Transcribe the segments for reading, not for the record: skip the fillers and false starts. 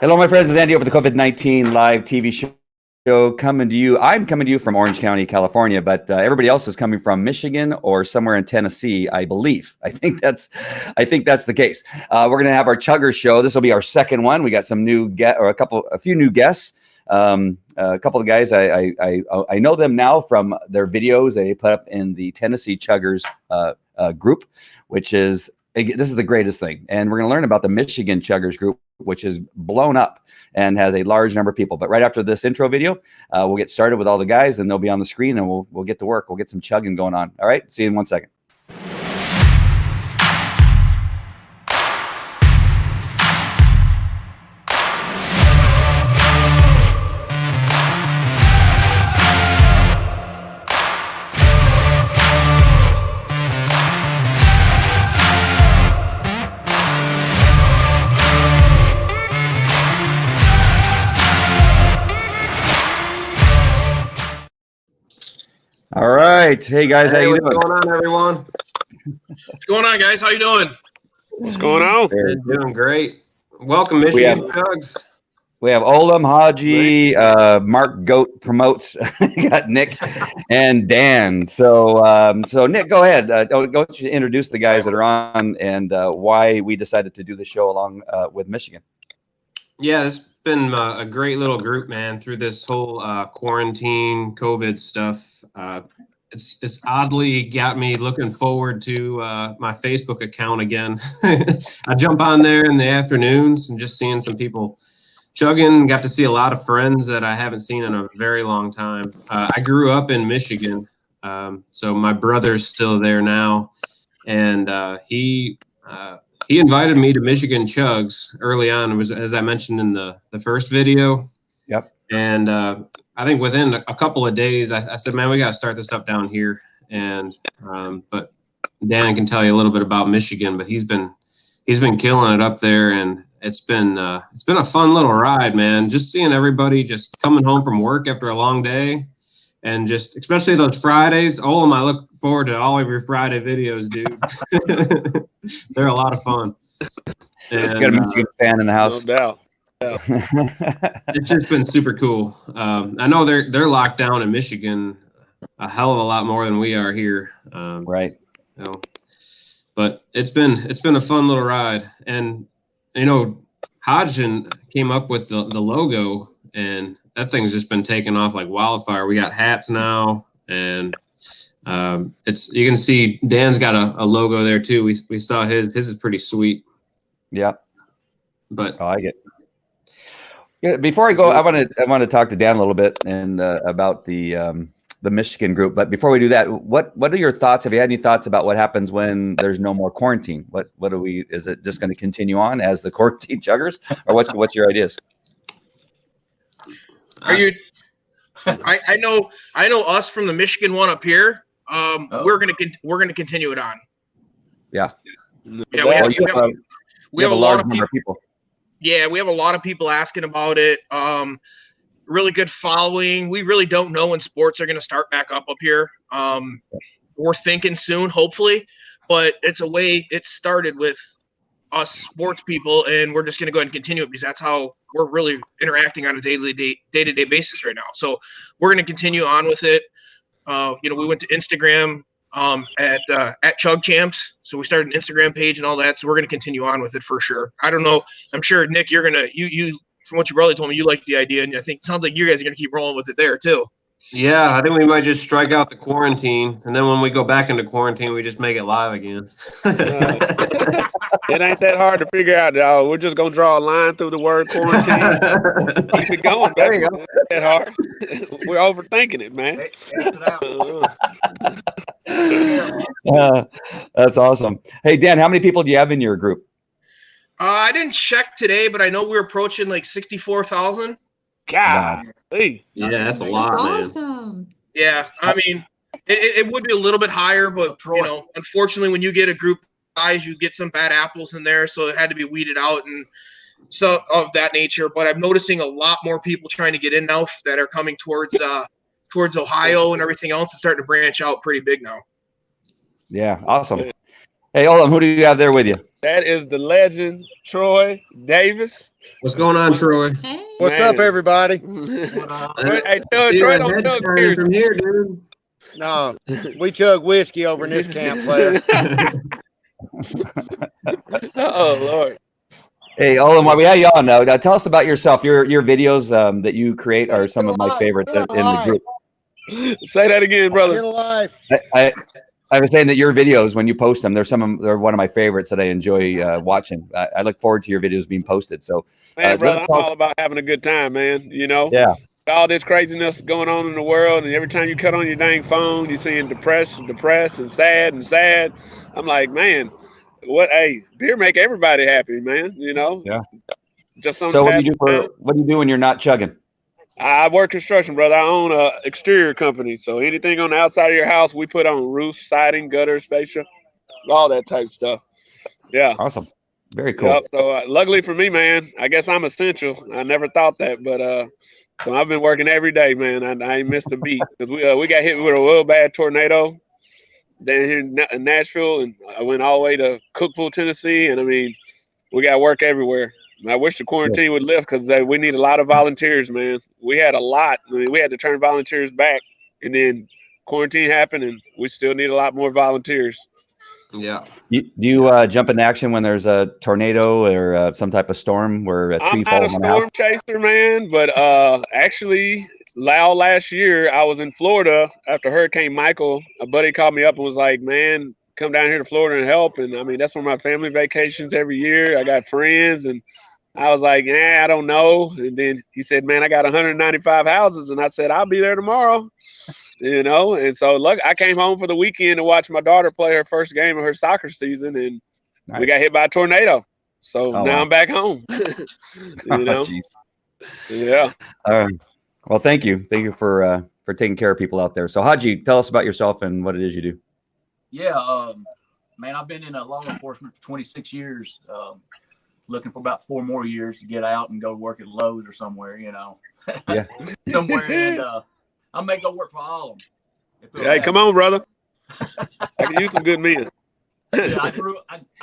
Hello, my friends. It's Andy over the COVID-19 live TV show coming to you. I'm coming to you from Orange County, California, but everybody else is coming from Michigan or somewhere in Tennessee, I believe. I think that's the case. We're going to have our Chuggers show. This will be our second one. We got some a few new guests. A couple of guys, I know them now from their videos they put up in the Tennessee Chuggers group, which is, this is the greatest thing. And we're going to learn about the Michigan Chuggers group, which is blown up and has a large number of people. But right after this intro video, we'll get started with all the guys, and they'll be on the screen, and we'll get to work. We'll get some chugging going on. All right, see you in 1 second. All right. Hey, guys. How you doing? What's going on, everyone? What's going on, guys? How you doing? What's going on? They're doing great. Welcome, Michigan Chugs. We have Olam, Haji, Mark Goat promotes. You got Nick and Dan. So Nick, go ahead. Go introduce the guys that are on and why we decided to do the show along with Michigan. Yeah, it's been a great little group, man, through this whole quarantine, COVID stuff. It's oddly got me looking forward to my Facebook account again. I jump on there in the afternoons and just seeing some people chugging. Got to see a lot of friends that I haven't seen in a very long time. I grew up in Michigan, so my brother's still there now, and he invited me to Michigan Chugs early on. It was, as I mentioned in the first video. Yep. And I think within a couple of days, I said, man, we got to start this up down here. And but Dan can tell you a little bit about Michigan, but he's been killing it up there, and it's been a fun little ride, man. Just seeing everybody just coming home from work after a long day. And just especially those Fridays. Olam, I look forward to all of your Friday videos, dude. They're a lot of fun. And, got a Michigan fan in the house. No doubt. Yeah. It's just been super cool. I know they're locked down in Michigan a hell of a lot more than we are here. Right. You know, but it's been a fun little ride. And you know, Hodgson came up with the logo, and that thing's just been taking off like wildfire. We got hats now, and you can see Dan's got a logo there too. We saw his. His is pretty sweet. Yeah. But I get. Yeah. Before I go, I want to talk to Dan a little bit and about the Michigan group. But before we do that, what are your thoughts? Have you had any thoughts about what happens when there's no more quarantine? Is it just going to continue on as the quarantine chuggers, or what's your ideas? Are you? I know us from the Michigan one up here. We're gonna continue it on. Yeah. Yeah, we have a lot of people. Yeah, we have a lot of people asking about it. Really good following. We really don't know when sports are going to start back up here. We're thinking soon, hopefully, but it started with us sports people, and we're just going to go ahead and continue it because that's how we're really interacting on a day-to-day basis right now. So we're going to continue on with it. We went to Instagram at Chug Champs, so we started an Instagram page and all that. So we're going to continue on with it for sure. I don't know. I'm sure Nick, you're gonna you from what you probably told me, you like the idea, and I think it sounds like you guys are going to keep rolling with it there too. Yeah, I think we might just strike out the quarantine, and then when we go back into quarantine, we just make it live again. It ain't that hard to figure out, dog. We're just gonna draw a line through the word quarantine. Keep it going. There you go. That hard. We're overthinking it, man. That's awesome. Hey, Dan, how many people do you have in your group? I didn't check today, but I know we're approaching like 64,000. God. Hey. Yeah, that's a lot, awesome. man. Yeah, I mean, it would be a little bit higher, but unfortunately, when you get a group size, you get some bad apples in there, so it had to be weeded out and so of that nature. But I'm noticing a lot more people trying to get in now that are coming towards Ohio and everything else. It's starting to branch out pretty big now. Yeah, awesome. Hey, Olam, who do you have there with you? That is the legend, Troy Davis. What's going on, Troy? Hey. What's up, everybody? Hey, See Troy that don't head chug turning beers. from here, dude. No, we chug whiskey over in this camp, player. Oh, Lord. Hey, Olin, while we have you on now, tell us about yourself. Your videos that you create are some of my favorites in the group. Say that again, brother. In life. I was saying that your videos, when you post them, they're one of my favorites that I enjoy watching. I look forward to your videos being posted. So, Man, brother, I'm all about having a good time, man. You know? Yeah. All this craziness going on in the world, and every time you cut on your dang phone, you're seeing depressed, and sad. I'm like, man, hey, beer make everybody happy, man. You know? Yeah. Just something. So what do you do when you're not chugging? I work construction, brother. I own a exterior company, so anything on the outside of your house, we put on: roof, siding, gutters, fascia, all that type of stuff. Yeah. Awesome. Very cool. Yep. So luckily for me, man, I guess I'm essential. I never thought that, but so I've been working every day, man. I ain't missed a beat because we got hit with a real bad tornado down here in Nashville, and I went all the way to Cookeville, Tennessee, and I mean, we got work everywhere. I wish the quarantine would lift because we need a lot of volunteers, man. We had a lot. I mean, we had to turn volunteers back, and then quarantine happened, and we still need a lot more volunteers. Yeah. Do you jump into action when there's a tornado or some type of storm where a tree falls on the house? I'm not a storm chaser, man, but actually, last year I was in Florida after Hurricane Michael. A buddy called me up and was like, "Man, come down here to Florida and help." And I mean, that's where my family vacations every year. I got friends, and I was like, I don't know. And then he said, "Man, I got 195 houses," and I said, "I'll be there tomorrow." You know, and so look, I came home for the weekend to watch my daughter play her first game of her soccer season, and we got hit by a tornado. So now wow. I'm back home. You know, yeah. All right. Well, thank you for taking care of people out there. So, Haji, tell us about yourself and what it is you do. Yeah, man, I've been in law enforcement for 26 years. Looking for about 4 more years to get out and go work at Lowe's or somewhere, you know. Yeah. Somewhere, and I may go work for all of them. Hey, come on, brother. I can use some good men. Yeah, I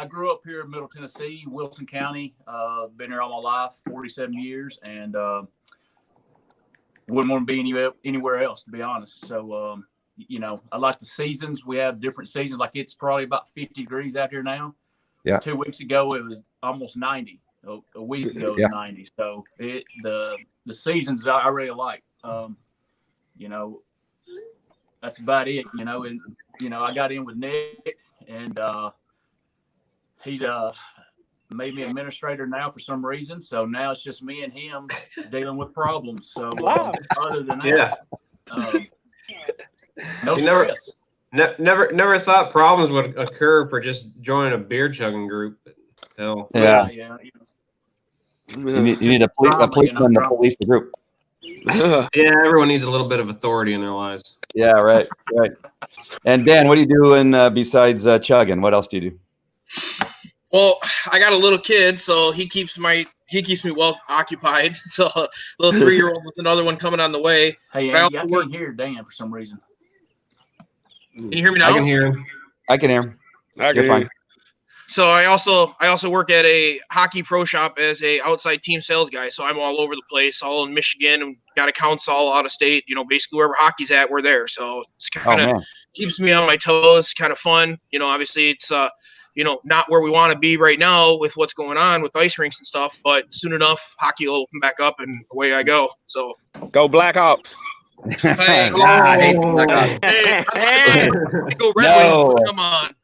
grew up here in Middle Tennessee, Wilson County. Been here all my life, 47 years, and wouldn't want to be anywhere else, to be honest. So, you know, I like the seasons. We have different seasons. Like it's probably about 50 degrees out here now. Yeah. 2 weeks ago, it was almost 90. A week ago, it was 90. So the seasons I really like. You know, that's about it. You know, and you know, I got in with Nick, and he's made me administrator now for some reason. So now it's just me and him dealing with problems. So other than that, no stress. Never thought problems would occur for just joining a beer chugging group. Hell. Yeah. You need a policeman to police the group. Yeah, everyone needs a little bit of authority in their lives. Yeah, right. And Dan, what do you do besides chugging? What else do you do? Well, I got a little kid, so he keeps me well occupied. So a little 3-year-old with another one coming on the way. Hey, Andy, I can't hear Dan for some reason. Can you hear me now? I can hear him. I can hear him. You're fine. So I also work at a hockey pro shop as a outside team sales guy. So I'm all over the place, all in Michigan, and got accounts all out of state. You know, basically wherever hockey's at, we're there. So it's kind of keeps me on my toes. Kind of fun. You know, obviously it's you know, not where we want to be right now with what's going on with ice rinks and stuff. But soon enough, hockey will open back up, and away I go. So go Blackhawks. Hey, go Red Wings. Come on.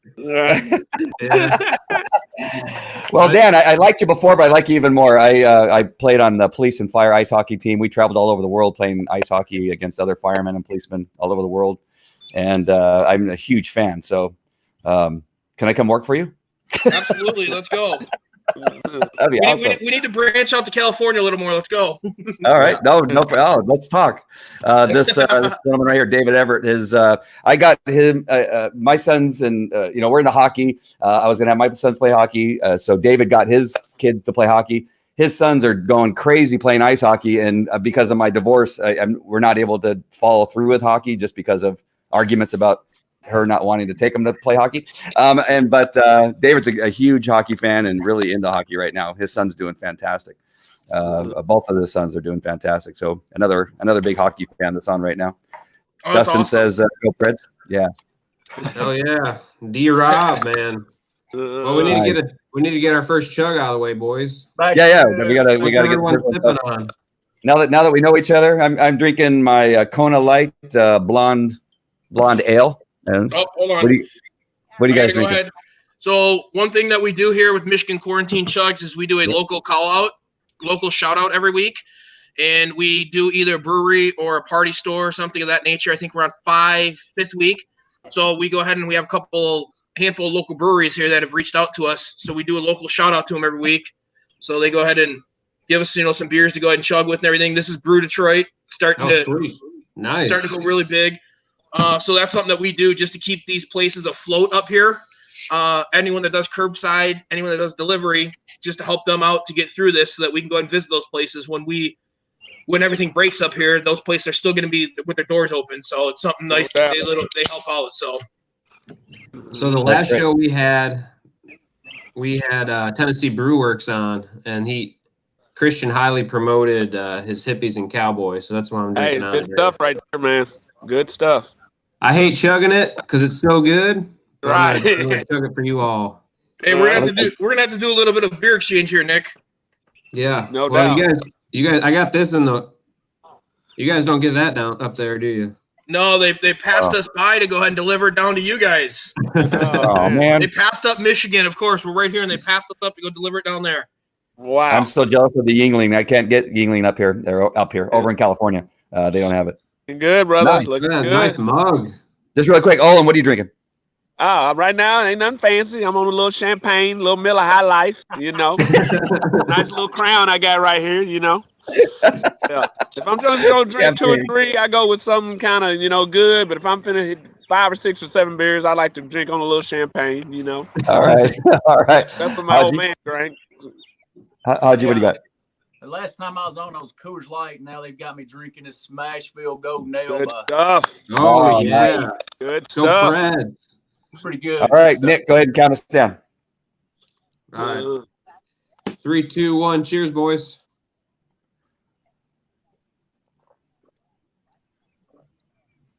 Well, Dan, I liked you before, but I like you even more. I played on the police and fire ice hockey team. We traveled all over the world playing ice hockey against other firemen and policemen all over the world. And I'm a huge fan. So can I come work for you? Absolutely. Let's go. That'd be awesome. We need to branch out to California a little more. Let's go. All right. No problem. Let's talk. This gentleman right here, David Everett, I got him, my sons, and, you know, we're into hockey. I was going to have my sons play hockey. So David got his kids to play hockey. His sons are going crazy playing ice hockey. And because of my divorce, we're not able to follow through with hockey just because of arguments about her not wanting to take him to play hockey. But David's a huge hockey fan and really into hockey right now. His son's doing fantastic. Both of his sons are doing fantastic. So another big hockey fan that's on right now. Oh, Dustin awesome. says, "Go Preds." Yeah. Hell yeah, D-Rob, man. Well, we need to get our first chug out of the way, boys. Yeah. We gotta What's get everyone sipping on? Now that we know each other, I'm drinking my Kona Light blonde ale. And Oh, hold on. what do you I guys gotta go drinking? ahead. So one thing that we do here with Michigan Quarantine Chugs is we do a local local shout out every week. And we do either a brewery or a party store or something of that nature. I think we're on fifth week. So we go ahead and we have handful of local breweries here that have reached out to us. So we do a local shout out to them every week. So they go ahead and give us, some beers to go ahead and chug with and everything. This is Brew Detroit, starting to go really big. So that's something that we do just to keep these places afloat up here. Anyone that does curbside, anyone that does delivery, just to help them out to get through this so that we can go ahead and visit those places when everything breaks up here. Those places are still going to be with their doors open. So it's something nice. They help out. So the last show we had Tennessee Brew Works on, and Christian highly promoted his hippies and cowboys. So that's what I'm drinking on. Good stuff right there, man. Good stuff. I hate chugging it because it's so good. Right. I'm gonna chug it for you all. hey, we're gonna have to do a little bit of beer exchange here, Nick. Yeah. No doubt. You guys, I got this you guys don't get that down up there, do you? No, they passed us by to go ahead and deliver it down to you guys. Oh man, They passed up Michigan, of course. We're right here, and they passed us up to go deliver it down there. Wow. I'm still jealous of the Yingling. I can't get Yingling up here. They're up here over in California. They don't have it. Good, brother. Nice. Looking good. Nice mug. Just really quick, Olin, what are you drinking? Right now, ain't nothing fancy. I'm on a little champagne, little Miller High Life, Nice little crown I got right here, Yeah. If I'm just going to drink 2 or 3, I go with something kind of, good. But if I'm finna hit 5 or 6 or 7 beers, I like to drink on a little champagne, All right. All right. That's what my old man drank. What do you got? The last time I was on, I was Coors Light. Now they've got me drinking this Smashville Golden Ale. Good stuff. Oh, yeah. Nice. Good Go stuff. Preds. Pretty good. All right, Nick, go ahead and count us down. All right. 3, 2, 1. Cheers, boys.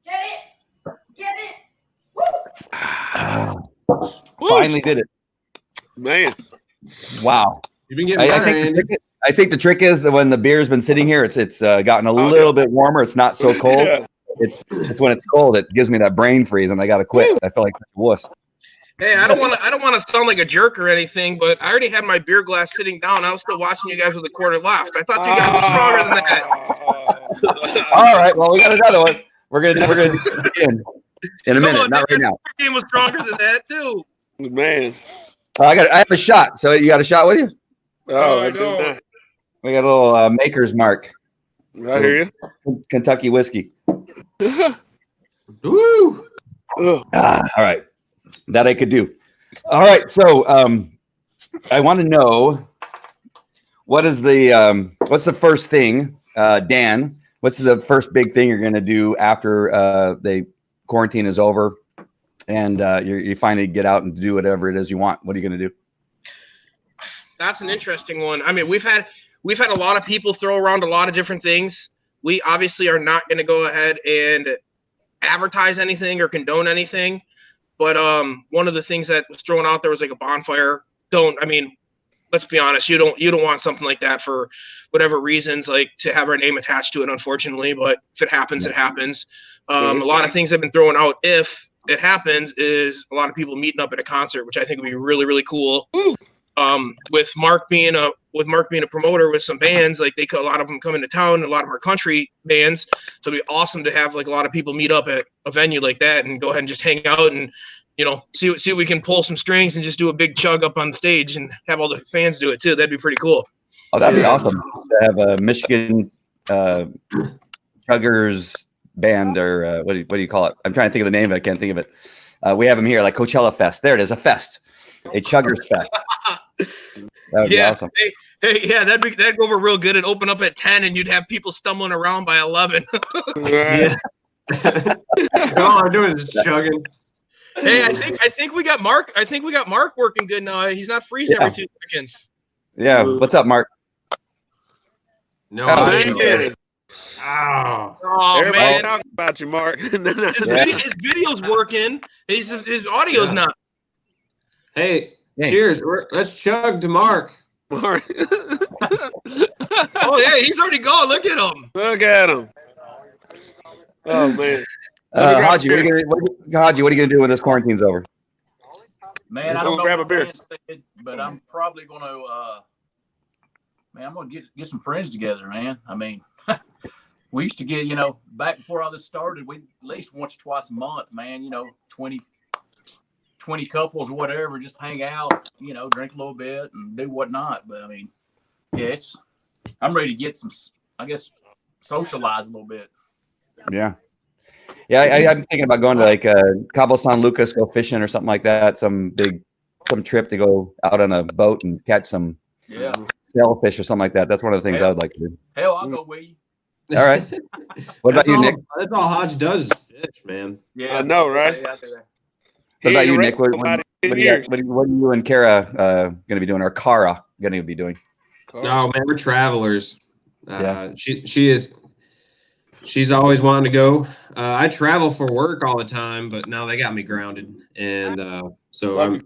Get it. Finally did it. Man. Wow. You've been getting I think the trick is that when the beer's been sitting here, it's gotten a little bit warmer. It's not so cold. Yeah. It's when it's cold it gives me that brain freeze and I got to quit. I feel like a wuss. Hey, I don't want to sound like a jerk or anything, but I already had my beer glass sitting down. I was still watching you guys with a quarter left. I thought you guys were stronger than that. All right, well we got another one. We're gonna do it again in a minute, on, not right now. Your game was stronger than that too. Man. I have a shot. So you got a shot with you? Oh, I I do don't. not. We got a little Maker's Mark, I hear Kentucky whiskey. you. Woo! Ugh. All right, that I could do. All right, so I want to know what's the first thing, Dan? What's the first big thing you're going to do after the quarantine is over, and you finally get out and do whatever it is you want? What are you going to do? That's an interesting one. I mean, we've had a lot of people throw around a lot of different things. We obviously are not going to go ahead and advertise anything or condone anything. But one of the things that was thrown out there was like a bonfire. Let's be honest, you don't want something like that for whatever reasons, like to have our name attached to it, unfortunately. But if it happens, it happens. A lot of things have been thrown out. If it happens, is a lot of people meeting up at a concert, which I think would be really, really cool. With Mark being a promoter with some bands, like a lot of them come into town, a lot of our country bands. So it'd be awesome to have like a lot of people meet up at a venue like that and go ahead and just hang out and, see if we can pull some strings and just do a big chug up on the stage and have all the fans do it too. That'd be pretty cool. Oh, that'd be awesome to have a Michigan Chuggers band, or what do you call it? I'm trying to think of the name, but I can't think of it. We have them here, like Coachella Fest. There it is, a fest, a Chuggers Fest. That would be awesome. Hey, yeah, that'd go over real good. It'd open up at 10, and you'd have people stumbling around by 11. Yeah. All I'm doing is just chugging. Hey, I think we got Mark. I think we got Mark working good now. He's not freezing every 2 seconds. Yeah. What's up, Mark? No, Oh, I he's didn't. there. Oh Everybody man, talking about you, Mark. his video's working. His audio's not. Hey, Hey. cheers. Let's chug to Mark. Mark. Oh yeah, he's already gone. Look at him. Look at him. Oh man. Haji, what are you gonna do when this quarantine's over? Man, I Go don't know grab what a beer. Dan said, but I'm probably gonna man, I'm gonna get some friends together, man. I mean, we used to get, back before all this started, we at least once or twice a month, man, 20 couples or whatever, just hang out, drink a little bit and do whatnot. But I mean, yeah, I'm ready to get some, I guess, socialize a little bit. Yeah. Yeah, I'm thinking about going to like Cabo San Lucas, go fishing or something like that. Some trip to go out on a boat and catch some sailfish or something like that. That's one of the things I would like to do. Hell, I'll go with you. All right. What about you, Nick? That's all Hodge does is fish, man. Yeah, I know, right? Yeah, I do that. What about you, He Nick? What about are 10 you, years. what are you and Kara going to be doing, or Kara going to be doing? No, man, we're travelers. Yeah. She's always wanted to go. I travel for work all the time, but now they got me grounded, and so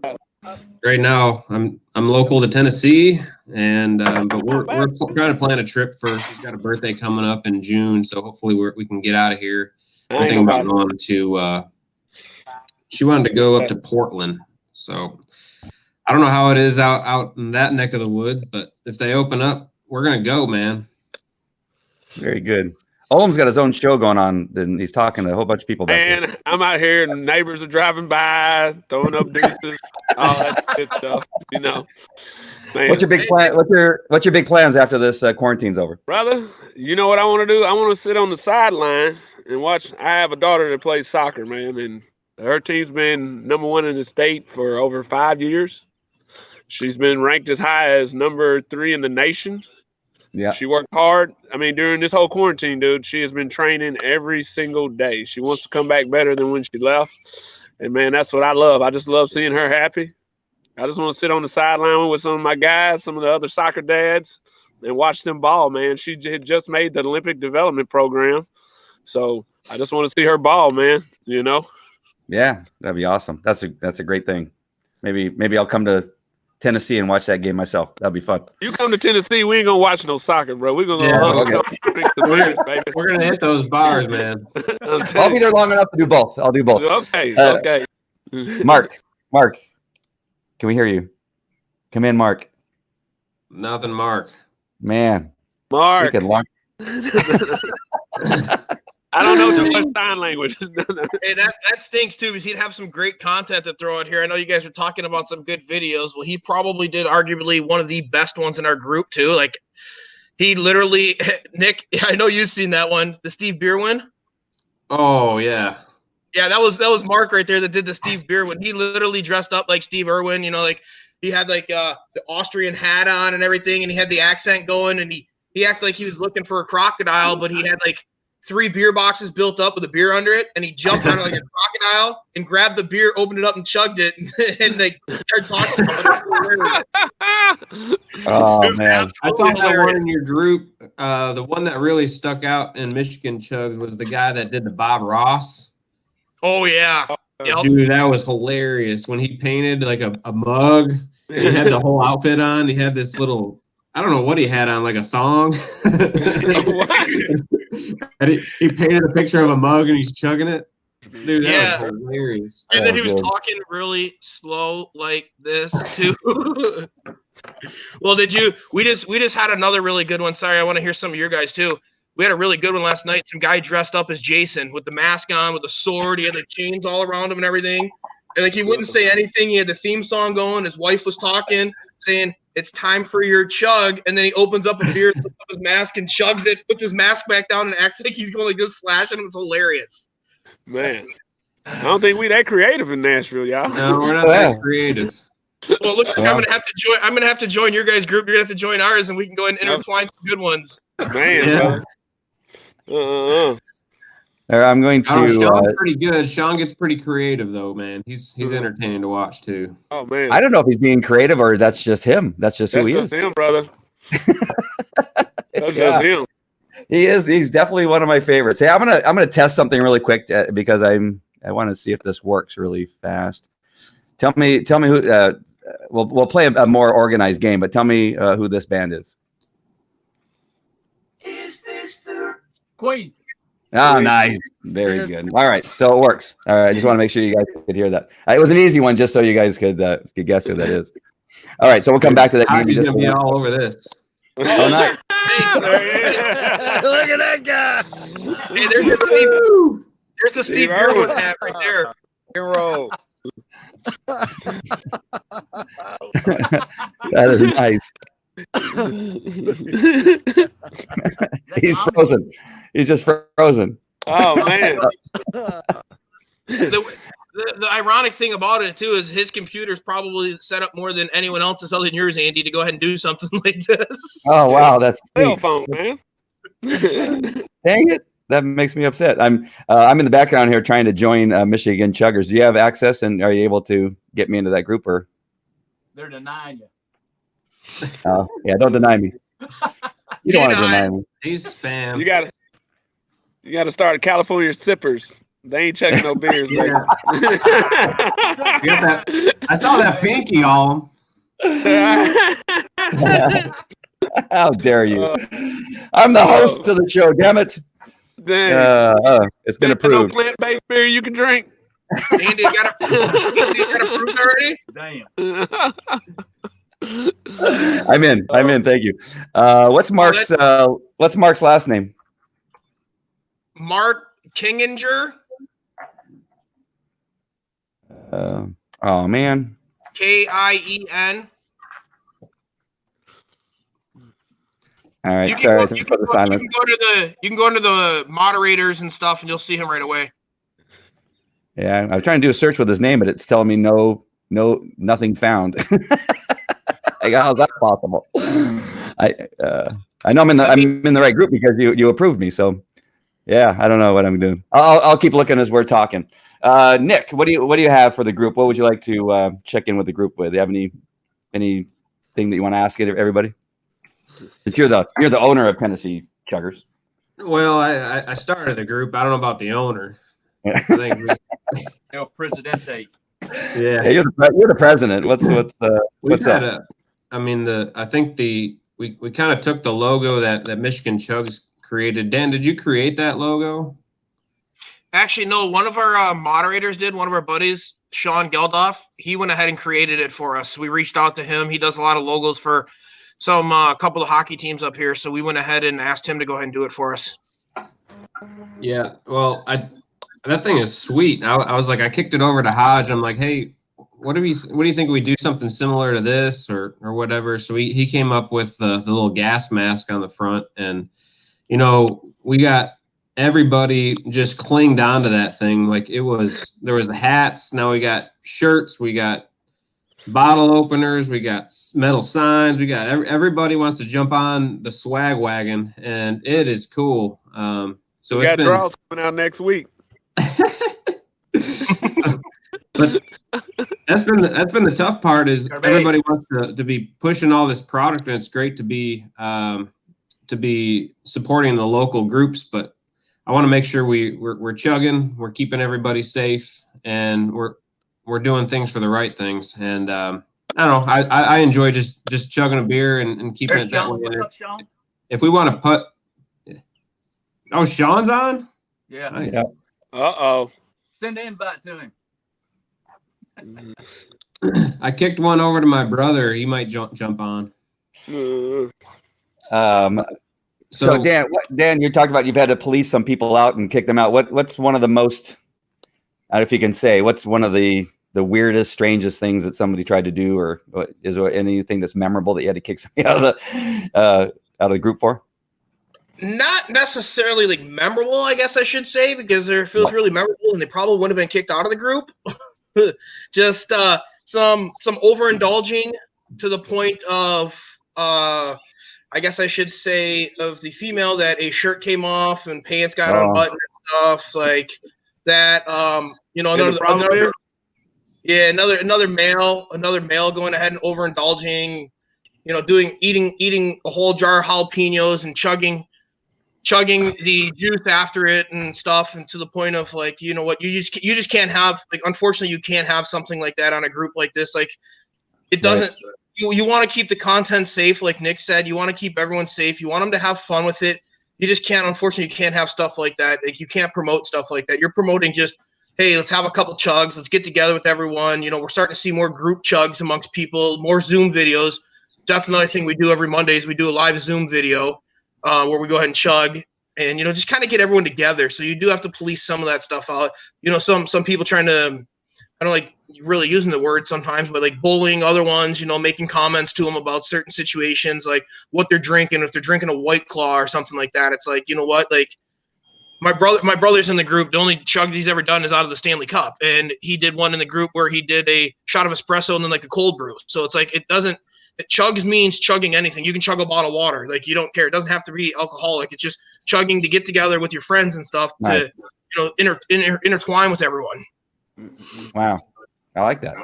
right now I'm local to Tennessee, and but we're trying to plan a trip for. She's got a birthday coming up in June, so hopefully we can get out of here. We're thinking about going to. She wanted to go up to Portland, so I don't know how it is out in that neck of the woods, but if they open up, we're gonna go, man. Very good. Olam's got his own show going on, and he's talking to a whole bunch of people back there. Man, I'm out here and neighbors are driving by, throwing up deuces, all that good stuff, Man. What's your big plan? What's your big plans after this quarantine's over? Brother, you know what I want to do? I want to sit on the sideline and watch. I have a daughter that plays soccer, man, and her team's been #1 in the state for over 5 years. She's been ranked as high as #3 in the nation. Yeah. She worked hard. I mean, during this whole quarantine, dude, she has been training every single day. She wants to come back better than when she left. And, man, that's what I love. I just love seeing her happy. I just want to sit on the sideline with some of my guys, some of the other soccer dads, and watch them ball, man. She had just made the Olympic development program. So I just want to see her ball, man, Yeah, that'd be awesome. That's a great thing. Maybe I'll come to Tennessee and watch that game myself. That'd be fun. You come to Tennessee, we ain't going to watch no soccer, bro. We're going to drink the beers, baby. We're gonna hit those bars, man. I'll be there long enough to do both. I'll do both. Okay, okay. Mark, can we hear you? Come in, Mark. Nothing, Mark. Man, Mark. we could long. I don't know too much sign language. Hey, that stinks too, because he'd have some great content to throw out here. I know you guys are talking about some good videos. Well, he probably did arguably one of the best ones in our group too. Like he literally, Nick, I know you've seen that one, the Steve Beer one. Oh yeah. Yeah, that was Mark right there that did the Steve Beer one. He literally dressed up like Steve Irwin, like he had like the Austrian hat on and everything, and he had the accent going, and he acted like he was looking for a crocodile, but he had like 3 beer boxes built up with a beer under it, and he jumped on it like a crocodile and grabbed the beer, opened it up, and chugged it, and they started talking about it. Oh man, I saw that one in your group. The one that really stuck out in Michigan Chugs was the guy that did the Bob Ross. Oh yeah, yep. Dude, that was hilarious when he painted like a mug. He had the whole outfit on. He had this little, I don't know what he had on, like a thong. And he painted a picture of a mug and he's chugging it. Dude, that was hilarious. And then he was talking really slow like this too. Well, we just had another really good one. Sorry, I want to hear some of your guys too. We had a really good one last night. Some guy dressed up as Jason with the mask on, with the sword. He had the chains all around him and everything. And like he wouldn't say anything. He had the theme song going. His wife was talking, saying, "It's time for your chug." And then he opens up a beer, puts up his mask and chugs it, puts his mask back down and acts like he's going like this, slashing him. It's hilarious. Man, I don't think we that creative in Nashville, y'all. No, we're not that creative. Well, it looks like I'm gonna have to join your guys' group. You're gonna have to join ours, and we can go and intertwine some good ones. Man, I'm going Oh, to. Sean's pretty good. Sean gets pretty creative though, man. He's entertaining to watch too. Oh man, I don't know if he's being creative or that's just him. That's just who that's he just is. him, brother. That's Yeah. just him. He is. He's definitely one of my favorites. Hey, I'm gonna test something really quick because I want to see if this works really fast. Tell me who. We'll play a more organized game, but tell me who this band is. Is this the Queen? Ah, nice. Very good. All right, so it works. All right, I just want to make sure you guys could hear that. It was an easy one, just so you guys could guess who that is. All right, so we'll come back to that. He's gonna be all over this. Oh, nice. Look at that guy. Hey, there's the Steve Irwin hat right there. Rock and roll. That is nice. He's frozen. He's just frozen. Oh man. The ironic thing about it too is his computer's probably set up more than anyone else's other than yours, Andy, to go ahead and do something like this. Oh wow, that's Cell phone, man. Dang it. That makes me upset. I'm in the background here trying to join Michigan Chuggers. Do you have access and are you able to get me into that group or? They're denying you. Oh, yeah, don't deny me. You don't want to deny me. He's spam. You gotta start a California Sippers. They ain't checking no beers, baby. I saw that pinky all. How dare you? I'm the host of the show, damn it. Dang. It's been No approved. plant-based beer you can drink. Andy, you got approved already? Damn. I'm in. Thank you. What's Mark's last name? Mark Kinginger. Oh man. Kien. All right. You can, Sorry go, you, for can the go, silence. you can go into the moderators and stuff, and you'll see him right away. Yeah, I was trying to do a search with his name, but it's telling me nothing found. Like, how's that possible? I know I'm in the right group because you approved me. So yeah, I don't know what I'm doing. I'll keep looking as we're talking. Nick, what do you have for the group? What would you like to check in with the group with? Do you have anything that you want to ask everybody? But you're the owner of Tennessee Chuggers. Well, I started the group. I don't know about the owner. I think El Presidente. yeah. Hey, you're the president. What's up? I think we kind of took the logo that Michigan Chugs created. Dan, did you create that logo? Actually, no. One of our moderators did. One of our buddies, Sean Geldof. He went ahead and created it for us. We reached out to him. He does a lot of logos for some couple of hockey teams up here. So we went ahead and asked him to go ahead and do it for us. Yeah. Well, that thing is sweet. I was like, I kicked it over to Hodge. I'm like, hey, what do you think we do something similar to this or whatever? So he came up with the little gas mask on the front, and we got everybody just clinged onto that thing. Like there was the hats. Now we got shirts. We got bottle openers. We got metal signs. We got everybody wants to jump on the swag wagon, and it is cool. So we got draws coming out next week. But that's been the tough part is everybody wants to be pushing all this product, and it's great to be supporting the local groups, but I want to make sure we're chugging, we're keeping everybody safe, and we're doing things for the right things. And I don't know, I enjoy just chugging a beer and keeping There's it that Sean. way. What's up, Sean? If we want to put, Sean's on. Yeah. Nice. Yeah. Uh-oh. Send an invite to him. I kicked one over to my brother. He might jump on. So Dan, you talked about you've had to police some people out and kick them out. What's one of the most, I don't know if you can say, what's one of the weirdest, strangest things that somebody tried to do, or is there anything that's memorable that you had to kick somebody out of the group for? Not necessarily like memorable, I guess I should say, because it feels really memorable, and they probably would have been kicked out of the group. Just some overindulging to the point of I guess I should say of the female that a shirt came off and pants got unbuttoned and stuff like that. You know, And the problem is, another male going ahead and overindulging, you know, eating a whole jar of jalapenos and chugging the juice after it and stuff, and to the point of like, you know what, you just can't have, like, unfortunately you can't have something like that on a group like this. Like, it doesn't. Right. You want to keep the content safe, like Nick said. You want to keep everyone safe. You want them to have fun with it. You just can't, unfortunately, you can't have stuff like that. Like, you can't promote stuff like that. You're promoting just, hey, let's have a couple chugs. Let's get together with everyone. You know, we're starting to see more group chugs amongst people, more Zoom videos. That's another thing we do every Monday is we do a live Zoom video where we go ahead and chug and, you know, just kind of get everyone together. So you do have to police some of that stuff out. You know, some people trying to, I don't like really using the word sometimes, but like bullying other ones, you know, making comments to them about certain situations, like what they're drinking, if they're drinking a White Claw or something like that. It's like, you know what, like my brother's in the group. The only chug he's ever done is out of the Stanley Cup. And he did one in the group where he did a shot of espresso and then like a cold brew. So it's like, chugs means chugging anything. You can chug a bottle of water. Like, you don't care. It doesn't have to be alcoholic. It's just chugging to get together with your friends and stuff to, you know, intertwine with everyone. Wow. I like that.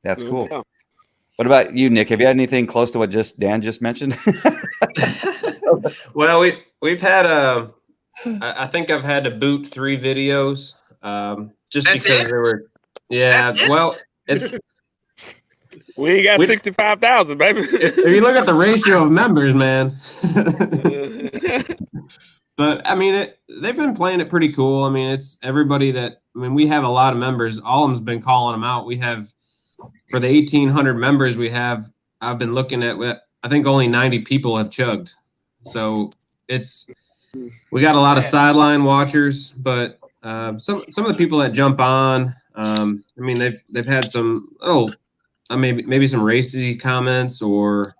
That's cool. Yeah. What about you, Nick? Have you had anything close to what Dan just mentioned? Well, we've had I think I've had to boot 3 videos just That's because it? there were. Yeah. Well, it's. we ain't got 65,000, baby. If you look at the ratio of members, man. But I mean, they've been playing it pretty cool. I mean, it's everybody that. I mean, we have a lot of members. All of them's been calling them out. We have, for the 1,800 members we have, I've been looking at. I think only 90 people have chugged. So we got a lot of sideline watchers, but some of the people that jump on. I mean, they've had some maybe some racy comments or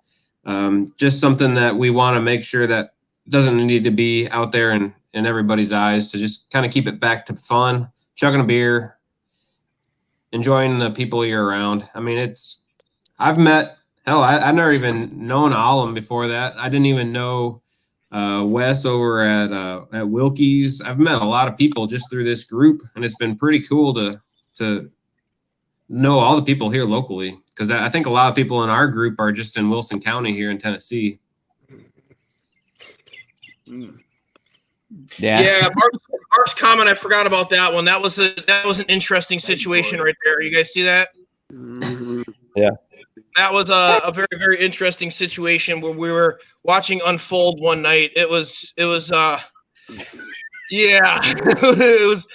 just something that we want to make sure that doesn't need to be out there in everybody's eyes, to just kind of keep it back to fun, chugging a beer, enjoying the people you're around. I mean, I've met, I've never even known Alum before that. I didn't even know Wes over at Wilkie's. I've met a lot of people just through this group, and it's been pretty cool to know all the people here locally, because I think a lot of people in our group are just in Wilson County here in Tennessee. Yeah, Mark's comment, I forgot about that one. That was an interesting situation right there. You guys see that? Yeah. That was a very, very interesting situation where we were watching unfold one night. It was yeah. it was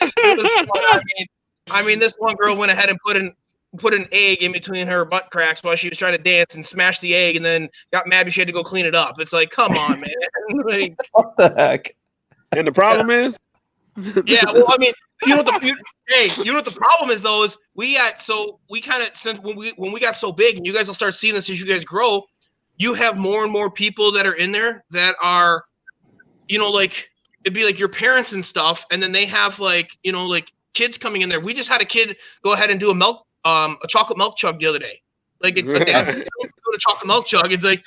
I mean, this one girl went ahead and put an egg in between her butt cracks while she was trying to dance and smashed the egg, and then got mad because she had to go clean it up. It's like, come on, man. Like, What the heck? And the problem is, yeah, well, I mean, you know what the problem is though, is we kind of, since when we got so big, and you guys will start seeing this as you guys grow, you have more and more people that are in there that are, you know, like, it'd be like your parents and stuff, and then they have like, you know, like kids coming in there. We just had a kid go ahead and do a chocolate milk chug the other day. Like, dad, do a chocolate milk chug. It's like,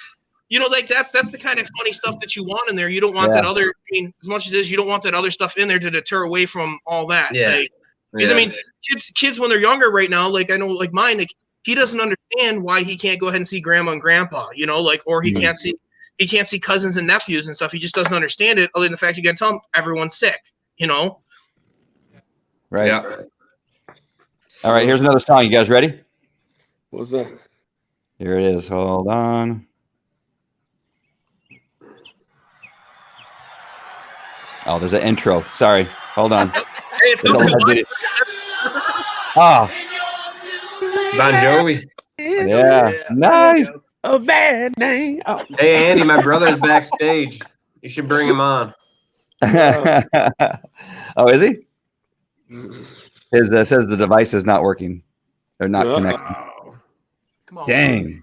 you know, like that's the kind of funny stuff that you want in there. You don't want that other, I mean, as much as it is, you don't want that other stuff in there to deter away from all that. Yeah. Like, because I mean, kids when they're younger right now, like I know, like mine, like he doesn't understand why he can't go ahead and see grandma and grandpa, you know, like, or he can't see cousins and nephews and stuff. He just doesn't understand it, other than the fact you got to tell him everyone's sick, you know? Right. Yeah. All right. Here's another song. You guys ready? what's that? Here it is. Hold on. Oh, there's an intro. Sorry. Hold on. Hey, it's There's a okay. lot of videos. Ah, Bon Jovi. yeah. Nice. A bad name. Oh. Hey, Andy, my brother's backstage. You should bring him on. Oh, is he? His says the device is not working. They're not connected. Come on. Dang.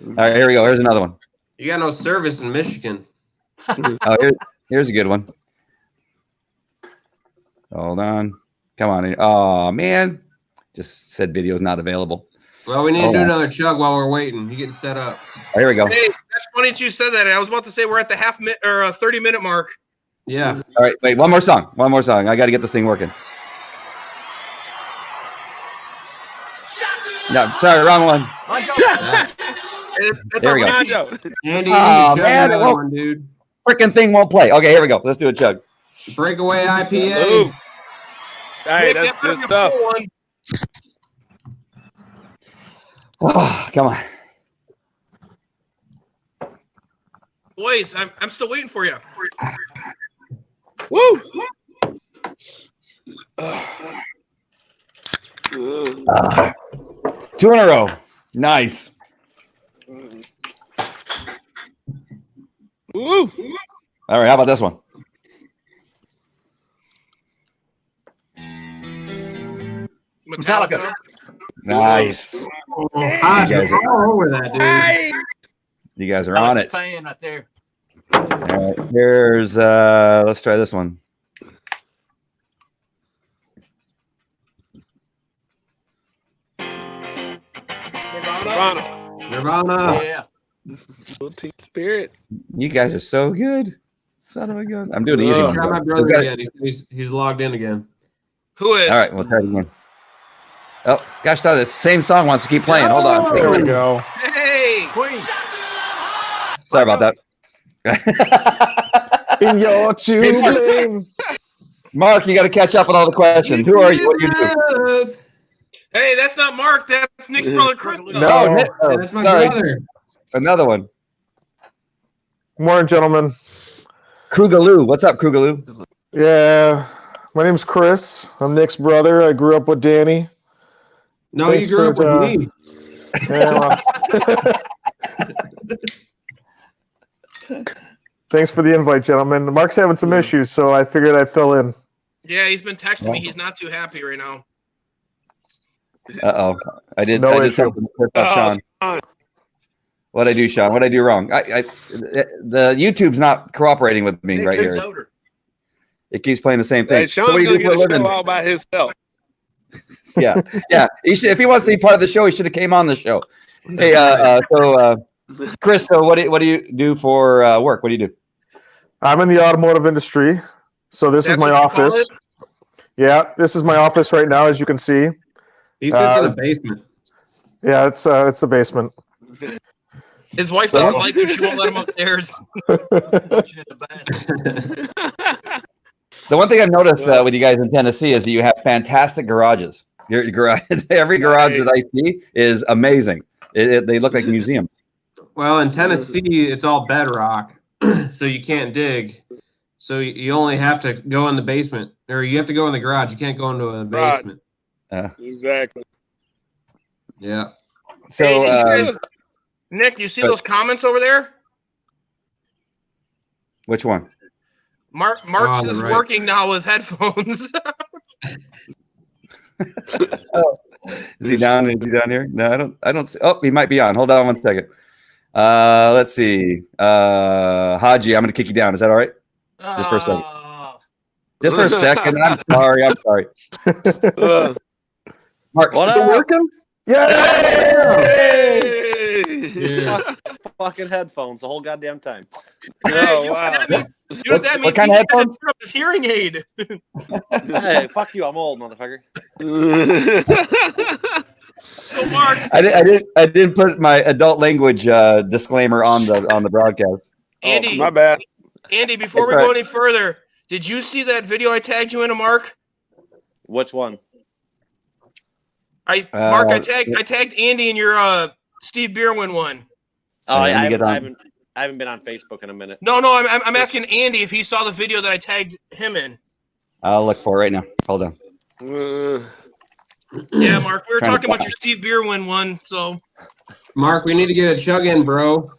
All right, here we go. Here's another one. You got no service in Michigan. Oh, here's a good one. Hold on. Come on. Oh, man. Just said video is not available. Well, we need to do another chug while we're waiting. You get set up. Oh, here we go. Hey, that's funny that you said that. I was about to say we're at the 30-minute mark. Yeah. All right, wait, one more song. One more song. I got to get this thing working. No, sorry, wrong one. That's There we go. already- Andy, Oh, you chug man, it another won't- one, dude. Freaking thing won't play. Okay, here we go. Let's do a chug. Breakaway IPA. Ooh. Hey, Nick, that's that better good be a stuff. full one. Oh, come on. Boys, I'm still waiting for you. Woo. Two in a row. Nice. Woo. All right, how about this one? Metallica. Nice. Hodge, You guys you're all over that, dude. Hey. You guys are on it. Fan right there. All right, here's let's try this one. Nirvana. Nirvana. Yeah. Little team spirit. You guys are so good. Son of a gun. I'm doing an easy Oh. one. Try my though. brother We've got- again. He's logged in again. Who is? All right, we'll try it again. Oh, gosh, the same song wants to keep playing. Hold on. There we go. Hey. Queen. Sorry about that. In your to blame. Mark, you got to catch up on all the questions. Who are you? What do you do? Hey, that's not Mark. That's Nick's brother Chris. No. Oh, Nick- oh, That's my sorry. brother. Another one. Morning, gentlemen. Krugaloo. What's up, Krugaloo? Yeah, my name's Chris. I'm Nick's brother. I grew up with Danny. No, Thanks you grew up for, with me. Yeah, well. Thanks for the invite, gentlemen. Mark's having some issues, so I figured I'd fill in. Yeah, he's been texting me. He's not too happy right now. Uh-oh. I did No issue. something to piss off Sean. Sean. What'd I do, Sean? What'd I do wrong? The YouTube's not cooperating with me right here. Odor. It keeps playing the same thing. Hey, Sean's so what do gonna you do get for a a living? show all by himself. Yeah, yeah. He should, if he wants to be part of the show, he should have came on the show. Hey, Chris, so what do you do for work? What do you do? I'm in the automotive industry, so this is That's my what you call office. Yeah, this is my office right now, as you can see. He sits in the basement. Yeah, it's the basement. His wife doesn't like him. She won't let him upstairs. Watching in the basket. The one thing I've noticed with you guys in Tennessee is that you have fantastic garages. Your garage, every garage that I see is amazing. They look like museums. Well, in Tennessee, it's all bedrock, so you can't dig. So you only have to go in the basement, or you have to go in the garage. You can't go into a Right. basement. Exactly. Yeah. So, Hey, did you guys- Nick, you see those comments over there? which one? Mark's Oh, is right. working now with headphones. Is he down? Is he down here? No, I don't see. Oh, he might be on. Hold on one second. Let's see. Haji, I'm going to kick you down. Is that all right? Just for a second. Just for a second. I'm sorry. Uh, Mark, What Is it up? working? Yeah. hey! Yeah. Fucking headphones the whole goddamn time. Oh, wow. You know what that means? What kind He of needs to headphones? turn up his hearing aid. Hey, fuck you! I'm old, motherfucker. So Mark, I didn't put my adult language disclaimer on the broadcast. Andy, My bad. Andy, before we That's go right. any further, did you see that video I tagged you in, Mark? Which one? Mark, I tagged Andy in your Steve Bierwin one. Oh, Let me I get on. haven't been on Facebook in a minute. No, I'm asking Andy if he saw the video that I tagged him in. I'll look for it right now. Hold on. Yeah, Mark, we were Trying to talking about your Steve Bierwin one, so Mark, we need to get a chug in, bro.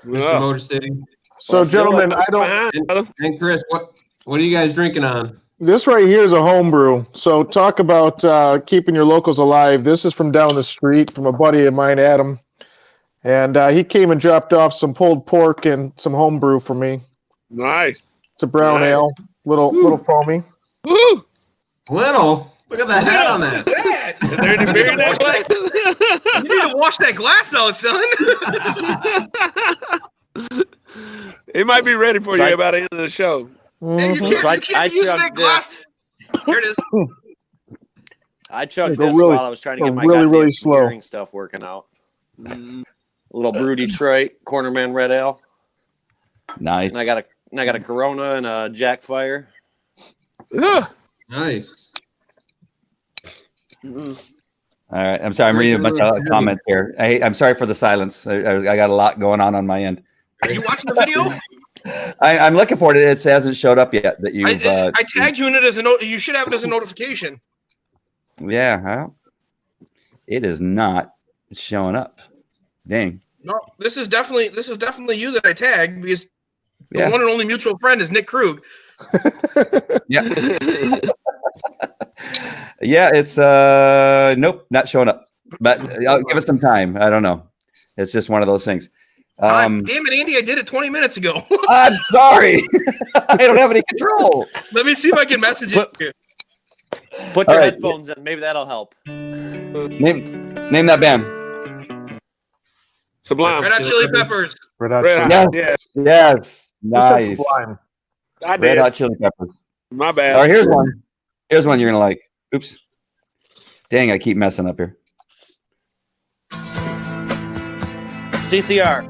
Mr. Yeah. Motor City. So, Let's do gentlemen, it. I don't. And Chris, what are you guys drinking on? This right here is a home brew. So, talk about keeping your locals alive. This is from down the street from a buddy of mine, Adam, and he came and dropped off some pulled pork and some home brew for me. Nice. It's a brown Nice. ale, little foamy. Woo! Little. Look at the hat on Look at that. that. Is there any beer in that glass? You need to wash that glass out, son. It might be ready for So you I- by the end of the show. Hey, you Mhm. can't, So I you can't use chugged that glass. There it is. I chugged Go this really- while I was trying to go get my really, goddamn really slow. hearing stuff working out. A little Brew Detroit Cornerman Red Ale. Nice. And I got a Corona and a Jack Fire. Ugh. Nice. All right. I'm sorry. I'm reading a bunch of comments here. I'm sorry for the silence. I got a lot going on my end. Are you watching the video? I'm looking for it. It hasn't showed up yet. That you've. I tagged you in it as a note. You should have it as a notification. Yeah. Well, it is not showing up. Dang. No, this is definitely you that I tagged because the Yeah. one and only mutual friend is Nick Krug. Yeah. Yeah. It's nope, not showing up. But I'll give it some time. I don't know. It's just one of those things. Damn it, Andy! I did it 20 minutes ago. I'm sorry. I don't have any control. Let me see if I can message it. Put All your right. headphones in. Maybe that'll help. Name that band. Sublime. Red Hot Chili Peppers. Red Hot Red Chili- Hot. Yes. Yes. Yes. Who said Nice. Sublime? I Red did. Hot Chili Peppers. My bad. All right, here's one. Here's one you're gonna like. Oops. Dang, I keep messing up here. CCR.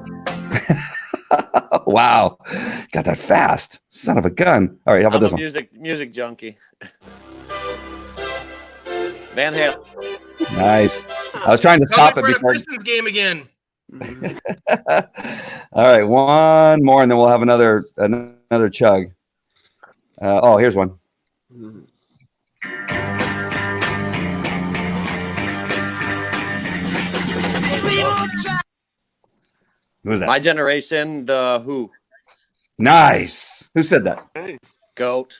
Wow. Got that fast. Son of a gun. All right, how about I'm this a one? music junkie. Van Halen. Nice. I was trying to Sounds stop like it we're in a before. Pistons game again. All right, one more, and then we'll have another chug. Here's one. Who's that? My generation, the Who. Nice. Who said that? Goat.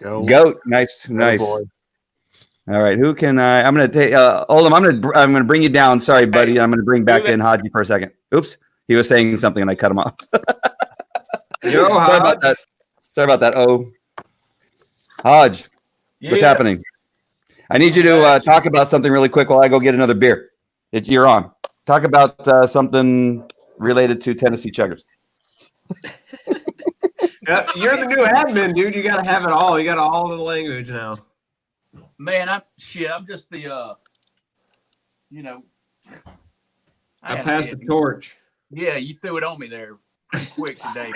Go. Goat. Nice. Oh, Nice. boy. All right. Who can I? I'm gonna take. Oldham, I'm gonna bring you down. Sorry, buddy. I'm gonna bring back in Haji for a second. Oops. He was saying something, and I cut him off. Yo, Sorry about that. Sorry about that. Oh, Hodge, what's happening? I need you to talk about something really quick while I go get another beer. You're on. Talk about something related to Tennessee Chuggers. You're the new admin, dude. You got to have it all. You got all the language now. Man, I'm just the, I passed the torch. Yeah, you threw it on me there pretty quick today.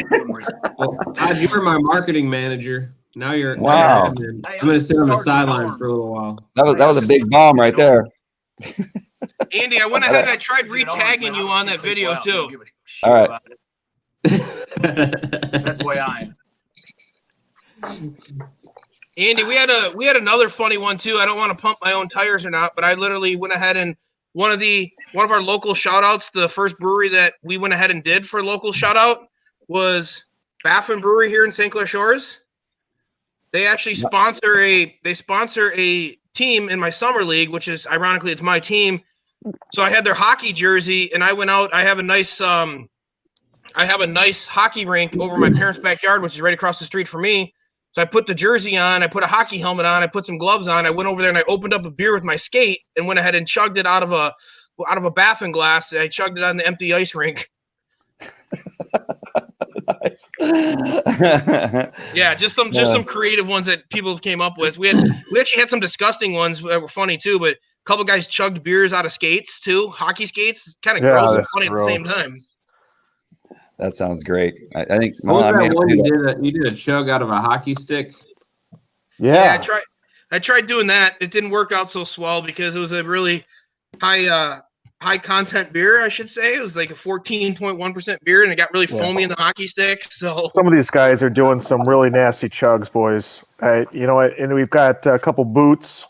Well, Todd, you were my marketing manager. Now you're Wow. admin. I'm going to sit on the sideline for a little while. That was a big bomb right there. Andy, I went ahead and I tried re-tagging you on that video too. All right. That's the way I am. Andy, we had another funny one too. I don't want to pump my own tires or not, but I literally went ahead and one of our local shout outs, the first brewery that we went ahead and did for local shout out was Baffin Brewery here in St. Clair Shores. They actually sponsor a team in my summer league, which is ironically it's my team. So I had their hockey jersey and I went out. I have a nice hockey rink over my parents' backyard, which is right across the street from me. So I put the jersey on, I put a hockey helmet on, I put some gloves on. I went over there and I opened up a beer with my skate and went ahead and chugged it out of a Baffin glass. I chugged it on the empty ice rink. Yeah, just some creative ones that people came up with. We actually had some disgusting ones that were funny too, but a couple guys chugged beers out of skates too, hockey skates. Kind of gross and funny at the same time. That sounds great. I think. What was that one you did a chug out of a hockey stick? Yeah. I tried doing that. It didn't work out so swell because it was a really high content beer, I should say. It was like a 14.1% beer, and it got really foamy in the hockey stick. So Some of these guys are doing some really nasty chugs, boys. And we've got a couple boots.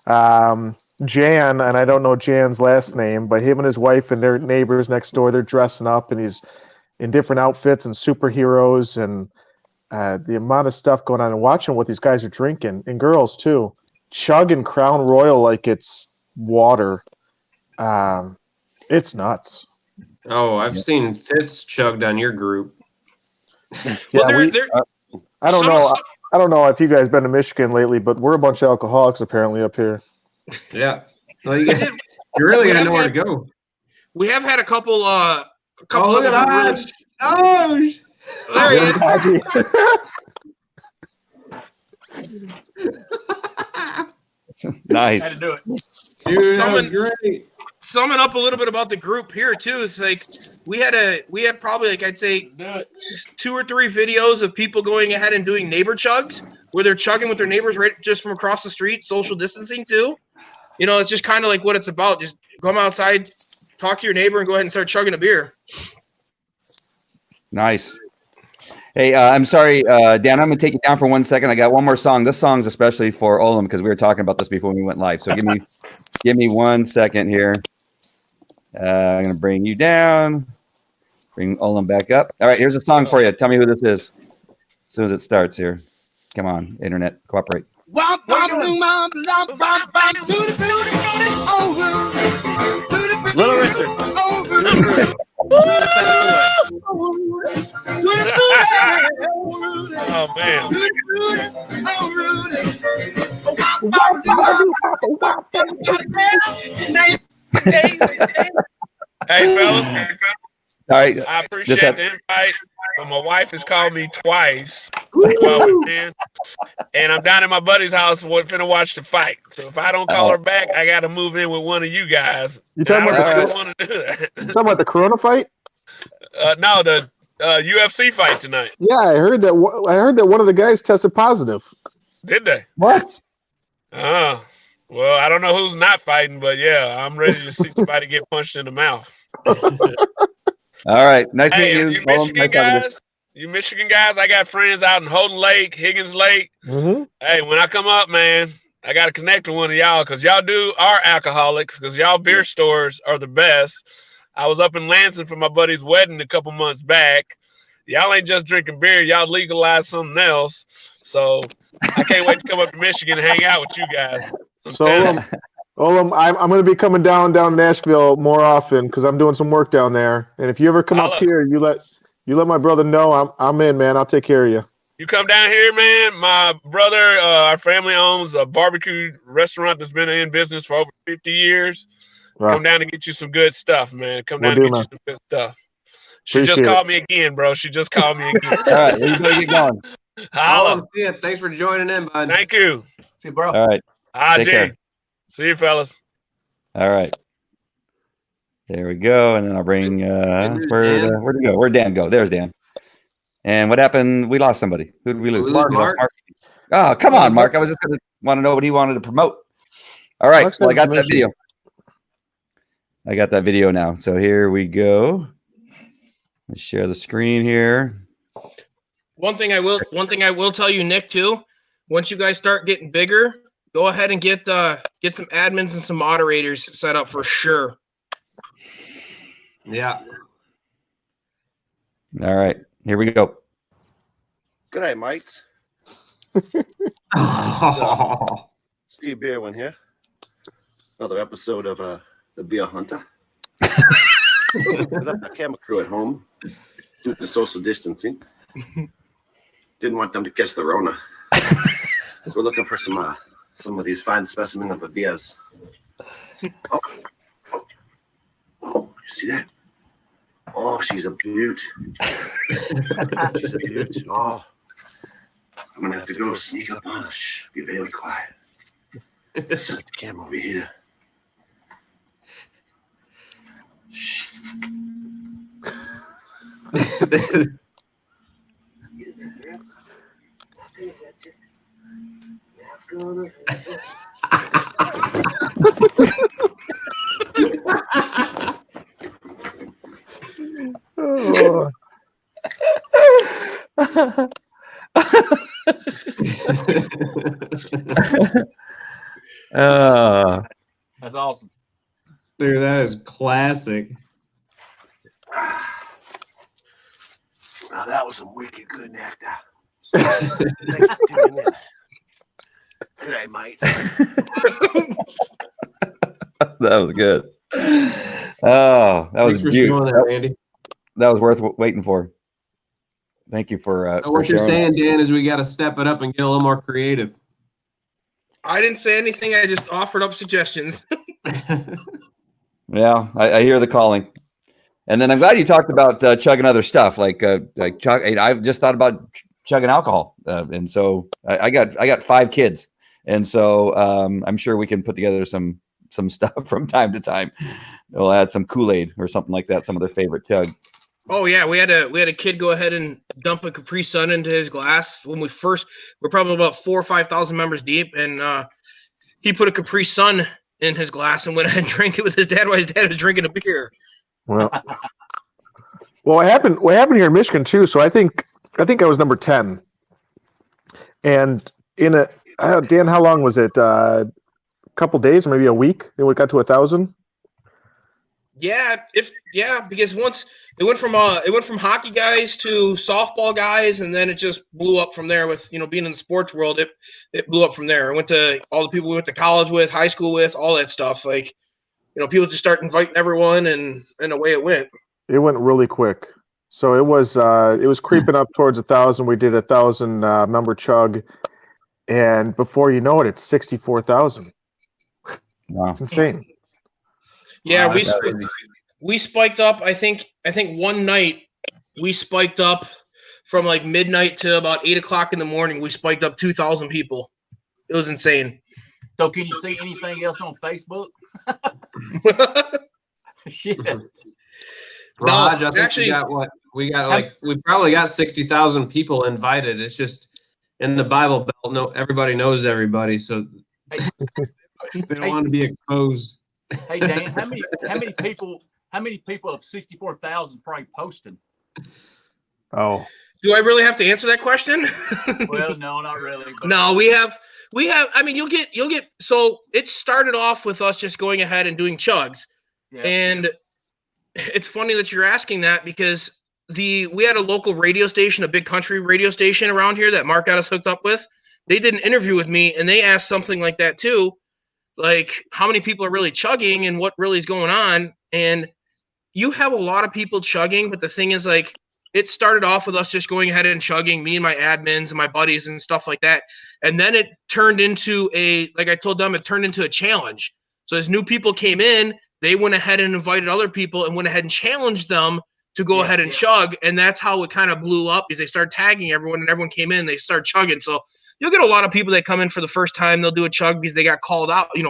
Jan, and I don't know Jan's last name, but him and his wife and their neighbors next door, they're dressing up, and he's in different outfits and superheroes, and the amount of stuff going on, and watching what these guys are drinking, and girls too, chugging Crown Royal like it's water. It's nuts. Oh, I've seen fifths chugged on your group. Yeah, I I don't know if you guys been to Michigan lately, but we're a bunch of alcoholics apparently up here. Yeah. Well, you really got nowhere to go. We have had a couple Oh, look at of that. Oh, there he is. Nice. Had to do it. Dude, that was Summon- great. Summing up a little bit about the group here too, it's like we had probably like I'd say Let's do it. 2 or 3 videos of people going ahead and doing neighbor chugs where they're chugging with their neighbors right just from across the street, social distancing too. You know, it's just kind of like what it's about. Just come outside, talk to your neighbor, and go ahead and start chugging a beer. Nice. Hey, I'm sorry, Dan. I'm gonna take you down for 1 second. I got one more song. This song's especially for Olam because we were talking about this before we went live. So give me 1 second here. I'm gonna bring you down. Bring Olam back up. All right, here's a song for you. Tell me who this is. As soon as it starts here. Come on, internet, cooperate. Little Richard. Oh man. Hey fellas, All right, I appreciate That's the invite. But my wife has called me twice. And I'm down at my buddy's house finna watch the fight. So if I don't call her back, I gotta move in with one of you guys. You talking And I about don't the really want to do that. you talking about the Corona fight? No, the UFC fight tonight. Yeah, I heard that. I heard that one of the guys tested positive. Did they? what? Oh, well, I don't know who's not fighting, but yeah, I'm ready to see somebody get punched in the mouth. All right, nice Hey, meeting you you. Olam. Michigan guys, I got friends out in Houghton Lake, Higgins Lake. Mm-hmm. Hey, when I come up, man, I got to connect with one of y'all because y'all are alcoholics because y'all beer stores are the best. I was up in Lansing for my buddy's wedding a couple months back. Y'all ain't just drinking beer. Y'all legalized something else. So I can't wait to come up to Michigan and hang out with you guys. So, Olam, I'm going to be coming down to Nashville more often because I'm doing some work down there. And if you ever come up here, you let my brother know I'm in, man. I'll take care of you. You come down here, man. My brother, our family owns a barbecue restaurant that's been in business for over 50 years. Right. Come down and get you some good stuff, man. Come down Will and do, get you some good stuff. She Appreciate just it. called me again, bro. She just called me again. All right, well, you better get going. Holla. Yeah, thanks for joining in, bud. Thank you. See, bro. All right, Take Jay. care. See you, fellas. all right. There we go, and then I'll bring There's where'd Dan. he go? Where'd Dan go? There's Dan. And what happened? We lost somebody. Who did we lose? We lost We lost Mark. Oh, come on, Mark. I was just gonna want to know what he wanted to promote. All right, Mark's well, I got that information. video. I got that video now. So here we go. Let's share the screen here. One thing I will tell you, Nick, too. Once you guys start getting bigger, go ahead and get some admins and some moderators set up for sure. Yeah. All right, here we go. Good day, mates. Steve Beerwin here. Another episode of The Beer Hunter. With our camera crew at home due to social distancing. Didn't want them to catch the Rona. So we're looking for some of these fine specimens of beers. Oh, you see that? Oh, she's a beaut. She's a beaut. Oh. I'm gonna have to go sneak up on her. Shh, be very quiet. Set the camera over here. Shh. Oh. That's awesome. Dude, that is classic. Now that was some wicked good nectar. Thanks for tuning in. Good day, mates. That was good. Oh, that was Thanks for beautiful. showing that, Randy. That was worth waiting for. Thank you for So what you're sharing. saying, Dan, is we got to step it up and get a little more creative. I didn't say anything. I just offered up suggestions. Yeah, I hear the calling. And then I'm glad you talked about chugging other stuff like chug. I've just thought about chugging alcohol. And so I got 5 kids. And so I'm sure we can put together some stuff from time to time. We'll add some Kool-Aid or something like that, some of their favorite chug. Oh yeah, we had a kid go ahead and dump a Capri Sun into his glass when we're probably about 4,000 or 5,000 members deep, and he put a Capri Sun in his glass and went ahead and drank it with his dad while his dad was drinking a beer. Well, what happened here in Michigan too. So I think I was number 10, and Dan, how long was it? A couple days, maybe a week. Then we got to 1,000. Yeah, because once it went from hockey guys to softball guys, and then it just blew up from there. With being in the sports world, it blew up from there. I went to all the people we went to college with, high school with, all that stuff. Like, people just start inviting everyone, and away it went. It went really quick. So it was creeping up towards 1,000. We did 1,000 member chug, and before you know it, it's 64,000. Wow, it's insane. Yeah, we spiked up. I think one night we spiked up from like midnight to about 8 o'clock in the morning. We spiked up 2,000 people. It was insane. So can you see anything else on Facebook? Shit. Raj, I think actually, we probably got 60,000 people invited. It's just in the Bible Belt. No, everybody knows everybody, so they don't want to be exposed. Hey Dan, how many people of 64,000 probably posting? Oh, do I really have to answer that question? Well, no, not really. But no, we have. I mean, you'll get. So it started off with us just going ahead and doing chugs, and it's funny that you're asking that because we had a local radio station, a big country radio station around here that Mark got us hooked up with. They did an interview with me, and they asked something like that too. Like, how many people are really chugging and what really is going on? And you have a lot of people chugging, but the thing is, like, it started off with us just going ahead and chugging, me and my admins and my buddies and stuff like that. And then it turned into like I told them, it turned into a challenge. So as new people came in, they went ahead and invited other people and went ahead and challenged them to go ahead and chug. And that's how it kind of blew up, is they started tagging everyone, and everyone came in and they started chugging. So you'll get a lot of people that come in for the first time. They'll do a chug because they got called out, and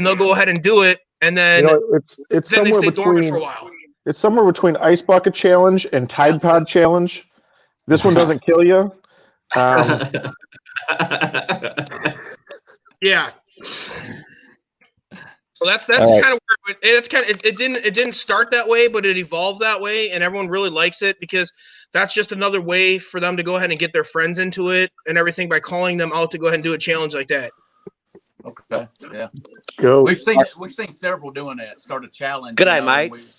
they'll go ahead and do it. And then it's then somewhere they stay dormant between for a while. It's somewhere between Ice Bucket Challenge and Tide Pod Challenge. This one doesn't kill you. Yeah. So that's right. kind of where it didn't start that way, but it evolved that way, and everyone really likes it because that's just another way for them to go ahead and get their friends into it and everything by calling them out to go ahead and do a challenge like that. Okay. Yeah. Go. We've seen several doing that. Start a challenge. Good night, mates.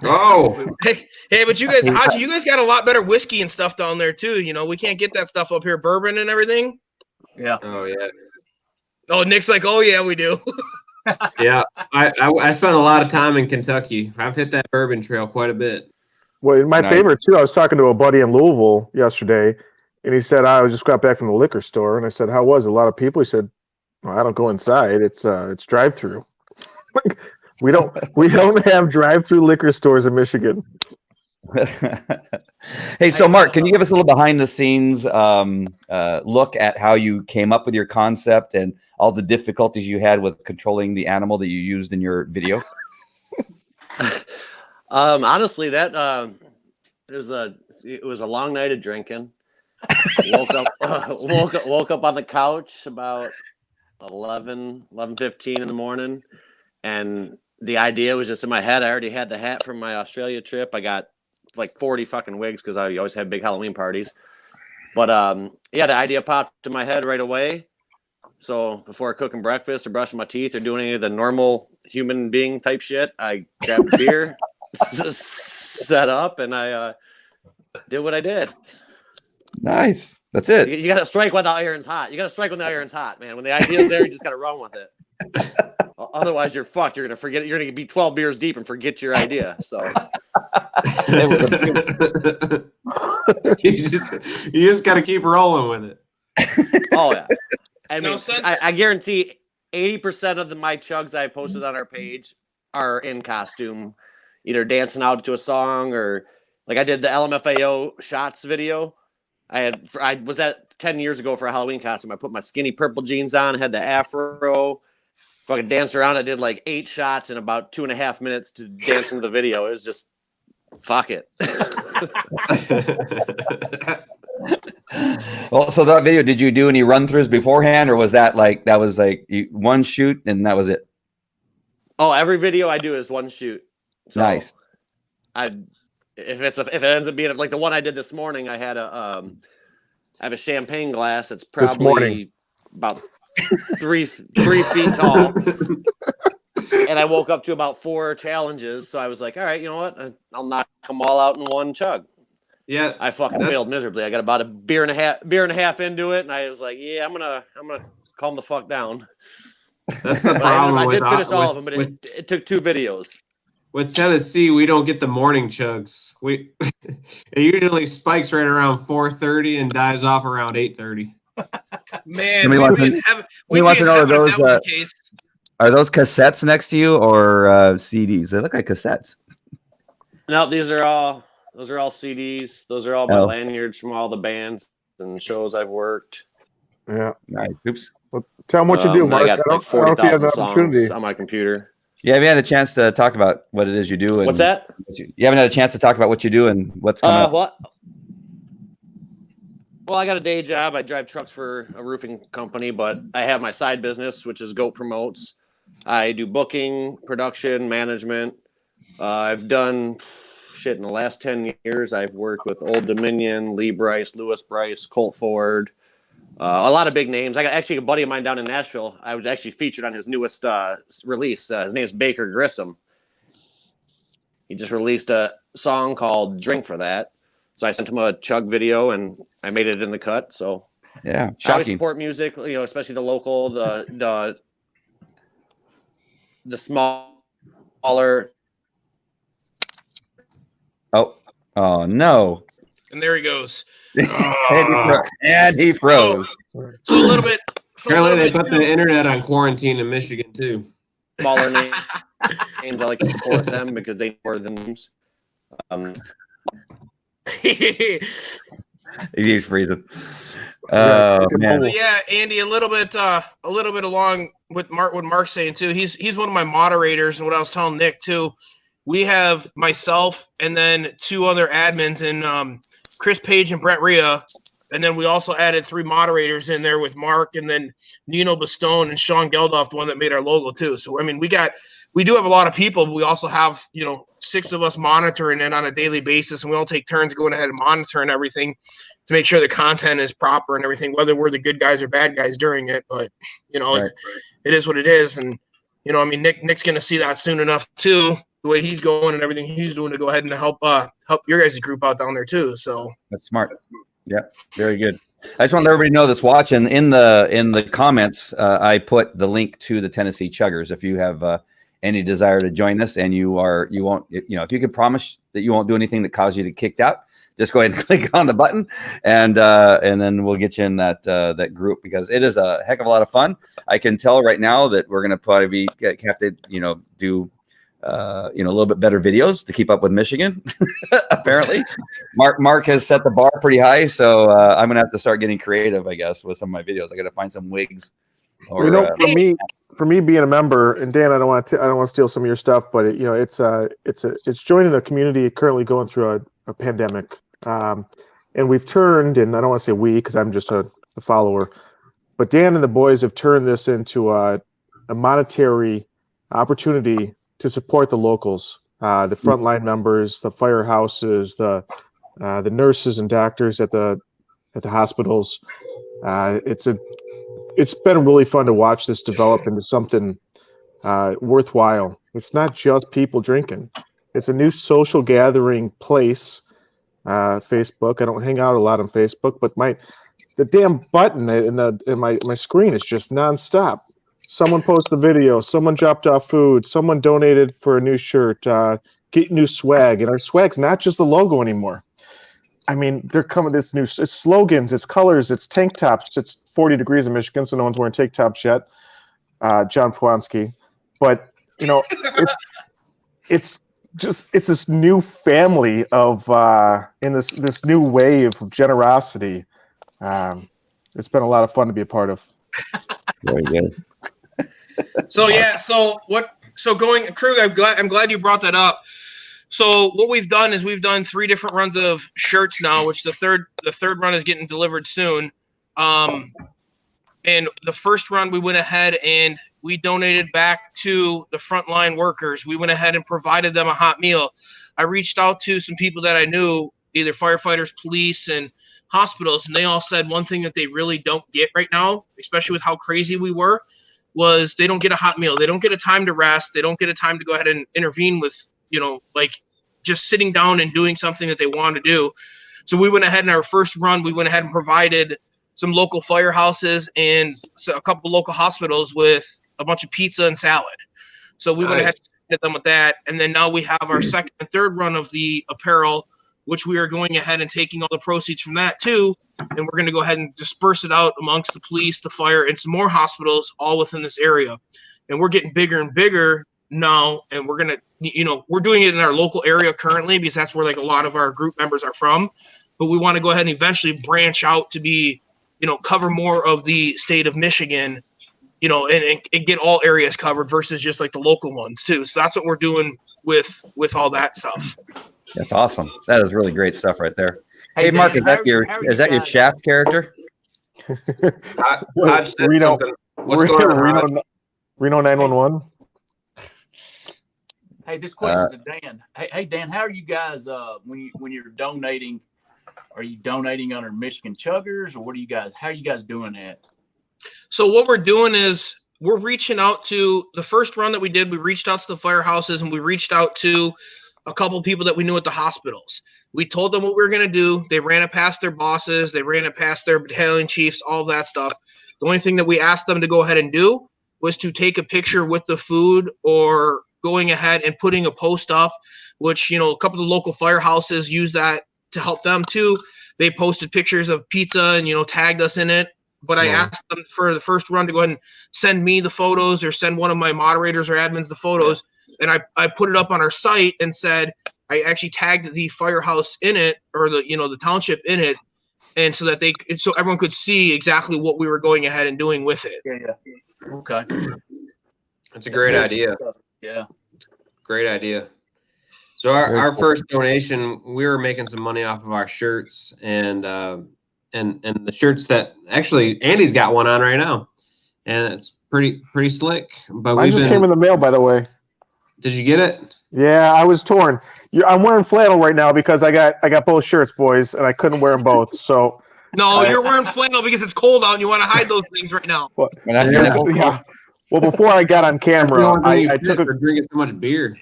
Oh, hey, but you guys, Haji, you guys got a lot better whiskey and stuff down there too. We can't get that stuff up here, bourbon and everything. Yeah. Oh yeah. Oh, Nick's like, oh yeah, we do. Yeah, I spent a lot of time in Kentucky. I've hit that bourbon trail quite a bit. Well, my favorite too. I was talking to a buddy in Louisville yesterday, and he said, "I just got back from the liquor store." And I said, "How was it? A lot of people?" He said, "Well, I don't go inside. It's drive-through." we don't have drive-through liquor stores in Michigan. Hey, so Mark, can you give us a little behind the scenes look at how you came up with your concept and all the difficulties you had with controlling the animal that you used in your video? Honestly, that it was a long night of drinking. Woke up on the couch about 11:15 in the morning, and the idea was just in my head. I already had the hat from my Australia trip. I got like 40 fucking wigs because I always have big Halloween parties. But the idea popped in my head right away. So before cooking breakfast or brushing my teeth or doing any of the normal human being type shit, I grabbed a beer, set up, and I did what I did. Nice. That's it. You got to strike when the iron's hot. You got to strike when the iron's hot, man. When the idea's there, you just got to run with it. Otherwise, you're fucked. You're gonna forget. You're gonna be 12 beers deep and forget your idea. So you just got to keep rolling with it. Oh yeah. I mean, I guarantee 80% of my chugs I posted on our page are in costume, either dancing out to a song or Like I did the LMFAO shots video. I was at 10 years ago for a Halloween costume. I put my skinny purple jeans on, had the afro, fucking danced around. I did like 8 shots in about 2.5 minutes to dance into the video. It was just fuck it. Well, so that video, did you do any run throughs beforehand, or was that like one shoot and that was it? Oh, every video I do is one shoot. So Nice. If it ends up being like the one I did this morning, I have a champagne glass that's probably about 3 feet tall. And I woke up to about 4 challenges. So I was like, all right, you know what? I'll knock them all out in one chug. Yeah. I fucking failed miserably. I got about a beer and a half into it. And I was like, yeah, I'm going to calm the fuck down. That's the problem. I did finish all of them, but it took 2 videos. With Tennessee, we don't get the morning chugs. It usually spikes right around 4:30 and dies off around 8:30. Man, We want to know, are those cassettes next to you or CDs? They look like cassettes. No, those are all CDs. Those are all my lanyards from all the bands and shows I've worked. Yeah. Nice. Oops. Well, tell them what you do, Mark. I got like 40,000 songs on my computer. You haven't had a chance to talk about what it is you do. What's that? You haven't had a chance to talk about what you do and what's coming up. What? Well, I got a day job. I drive trucks for a roofing company, but I have my side business, which is Goat Promotes. I do booking, production, management. I've done shit in the last 10 years. I've worked with Old Dominion, Lee Bryce, Lewis Bryce, Colt Ford. A lot of big names. I got actually a buddy of mine down in Nashville. I was actually featured on his newest release. His name's Baker Grissom. He just released a song called "Drink for That." So I sent him a chug video, and I made it in the cut. So yeah, I always support music, especially the local, the smaller. Oh no! And there he goes. And he froze. So a little bit. Apparently, they put the internet on quarantine in Michigan too. Smaller names. I like to support them because they know more than names. He's freezing. Man. Yeah, Andy, a little bit along with what Mark's saying too. He's one of my moderators, and what I was telling Nick too. We have myself and then 2 other admins and Chris Page and Brett Rhea. And then we also added 3 moderators in there with Mark and then Nino Bastone and Sean Geldof, the one that made our logo too. So, I mean, we do have a lot of people, but we also have, 6 of us monitoring it on a daily basis. And we all take turns going ahead and monitoring everything to make sure the content is proper and everything, whether we're the good guys or bad guys during it. But, right. It is what it is. And, Nick's going to see that soon enough too. The way he's going and everything he's doing to go ahead and help your guys' group out down there too. So that's smart. Yeah, very good. I just want to let everybody know that's watching in the comments. I put the link to the Tennessee Chuggers. If you have any desire to join us and you won't, if you can promise that you won't do anything that causes you to get kicked out, just go ahead and click on the button and then we'll get you in that group because it is a heck of a lot of fun. I can tell right now that we're going to probably have to, do a little bit better videos to keep up with Michigan. Apparently, Mark has set the bar pretty high, so I'm gonna have to start getting creative, I guess, with some of my videos. I got to find some wigs. Or, for me being a member, and Dan, I don't want to steal some of your stuff, but it's joining a community currently going through a pandemic, and we've turned, and I don't want to say we because I'm just a follower, but Dan and the boys have turned this into a monetary opportunity to support the locals, the frontline members, the firehouses, the nurses and doctors at the hospitals. It's been really fun to watch this develop into something worthwhile. It's not just people drinking; it's a new social gathering place. Facebook. I don't hang out a lot on Facebook, but the damn button in my screen is just nonstop. Someone posted a video, someone dropped off food, someone donated for a new shirt, get new swag. And our swag's not just the logo anymore. I mean, they're coming this new, it's slogans, it's colors, it's tank tops. It's 40 degrees in Michigan, so no one's wearing tank tops yet. John Pwanski. But, it's it's this new family of in this new wave of generosity. It's been a lot of fun to be a part of. Very good. So yeah, going Krug, I'm glad you brought that up. So what we've done is we've done 3 different runs of shirts now, which the third run is getting delivered soon. And the first run we went ahead and we donated back to the frontline workers. We went ahead and provided them a hot meal. I reached out to some people that I knew, either firefighters, police, and hospitals, and they all said one thing that they really don't get right now, especially with how crazy we were, was they don't get a hot meal. They don't get a time to rest. They don't get a time to go ahead and intervene with, like just sitting down and doing something that they want to do. So we went ahead in our first run, we went ahead and provided some local firehouses and a couple local hospitals with a bunch of pizza and salad. So we went ahead and hit them with that. And then now we have our second and third run of the apparel, which we are going ahead and taking all the proceeds from that too. And we're going to go ahead and disperse it out amongst the police, the fire, and some more hospitals all within this area. And we're getting bigger and bigger now. And we're going to, we're doing it in our local area currently because that's where like a lot of our group members are from. But we want to go ahead and eventually branch out to be, cover more of the state of Michigan, and get all areas covered versus just like the local ones too. So that's what we're doing with all that stuff. That's awesome. That is really great stuff right there. Hey, Mark, Dan, is that your Shaft character? Hodge said something. What's going on, Reno 911? Hey, this question to Dan. Hey, Dan, how are you guys when you're donating? Are you donating under Michigan Chuggers, or how are you guys doing that? So what we're doing is we're reaching out to the first run that we did. We reached out to the firehouses and we reached out to a couple people that we knew at the hospitals. We told them what we were going to do. They ran it past their bosses. They ran it past their battalion chiefs, all of that stuff. The only thing that we asked them to go ahead and do was to take a picture with the food or going ahead and putting a post up, which, a couple of the local firehouses use that to help them too. They posted pictures of pizza and, tagged us in it. But I asked them for the first run to go ahead and send me the photos or send one of my moderators or admins the photos. And I put it up on our site and said, I actually tagged the firehouse in it or the township in it. And so that so everyone could see exactly what we were going ahead and doing with it. Yeah. Okay. That's a great idea. Yeah. Great idea. So our first donation, we were making some money off of our shirts and the shirts that actually Andy's got one on right now, and it's pretty slick. But I just came in the mail, by the way. Did you get it? Yeah, I was torn. I'm wearing flannel right now because I got both shirts, boys, and I couldn't wear them both. So no, you're wearing flannel because it's cold out and you want to hide those things right now. Well, yeah. Well, before I got on camera, I took drinking so much beer.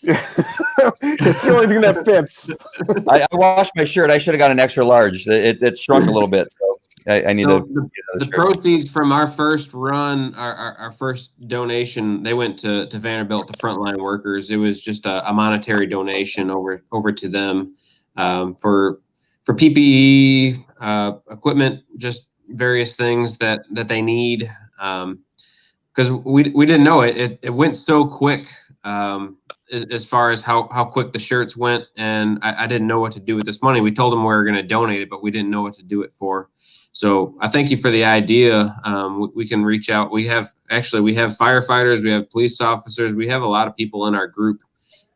It's the only thing that fits. I washed my shirt. I should have got an extra large. It shrunk a little bit, so I need the proceeds from our first run, our first donation, they went to Vanderbilt, the frontline workers. It was just a monetary donation over to them for PPE, equipment, just various things that they need. Because we didn't know it went so quick. As far as how quick the shirts went, and I didn't know what to do with this money. We told them we were going to donate it, but we didn't know what to do it for. So I thank you for the idea. We can reach out. We have firefighters, we have police officers, we have a lot of people in our group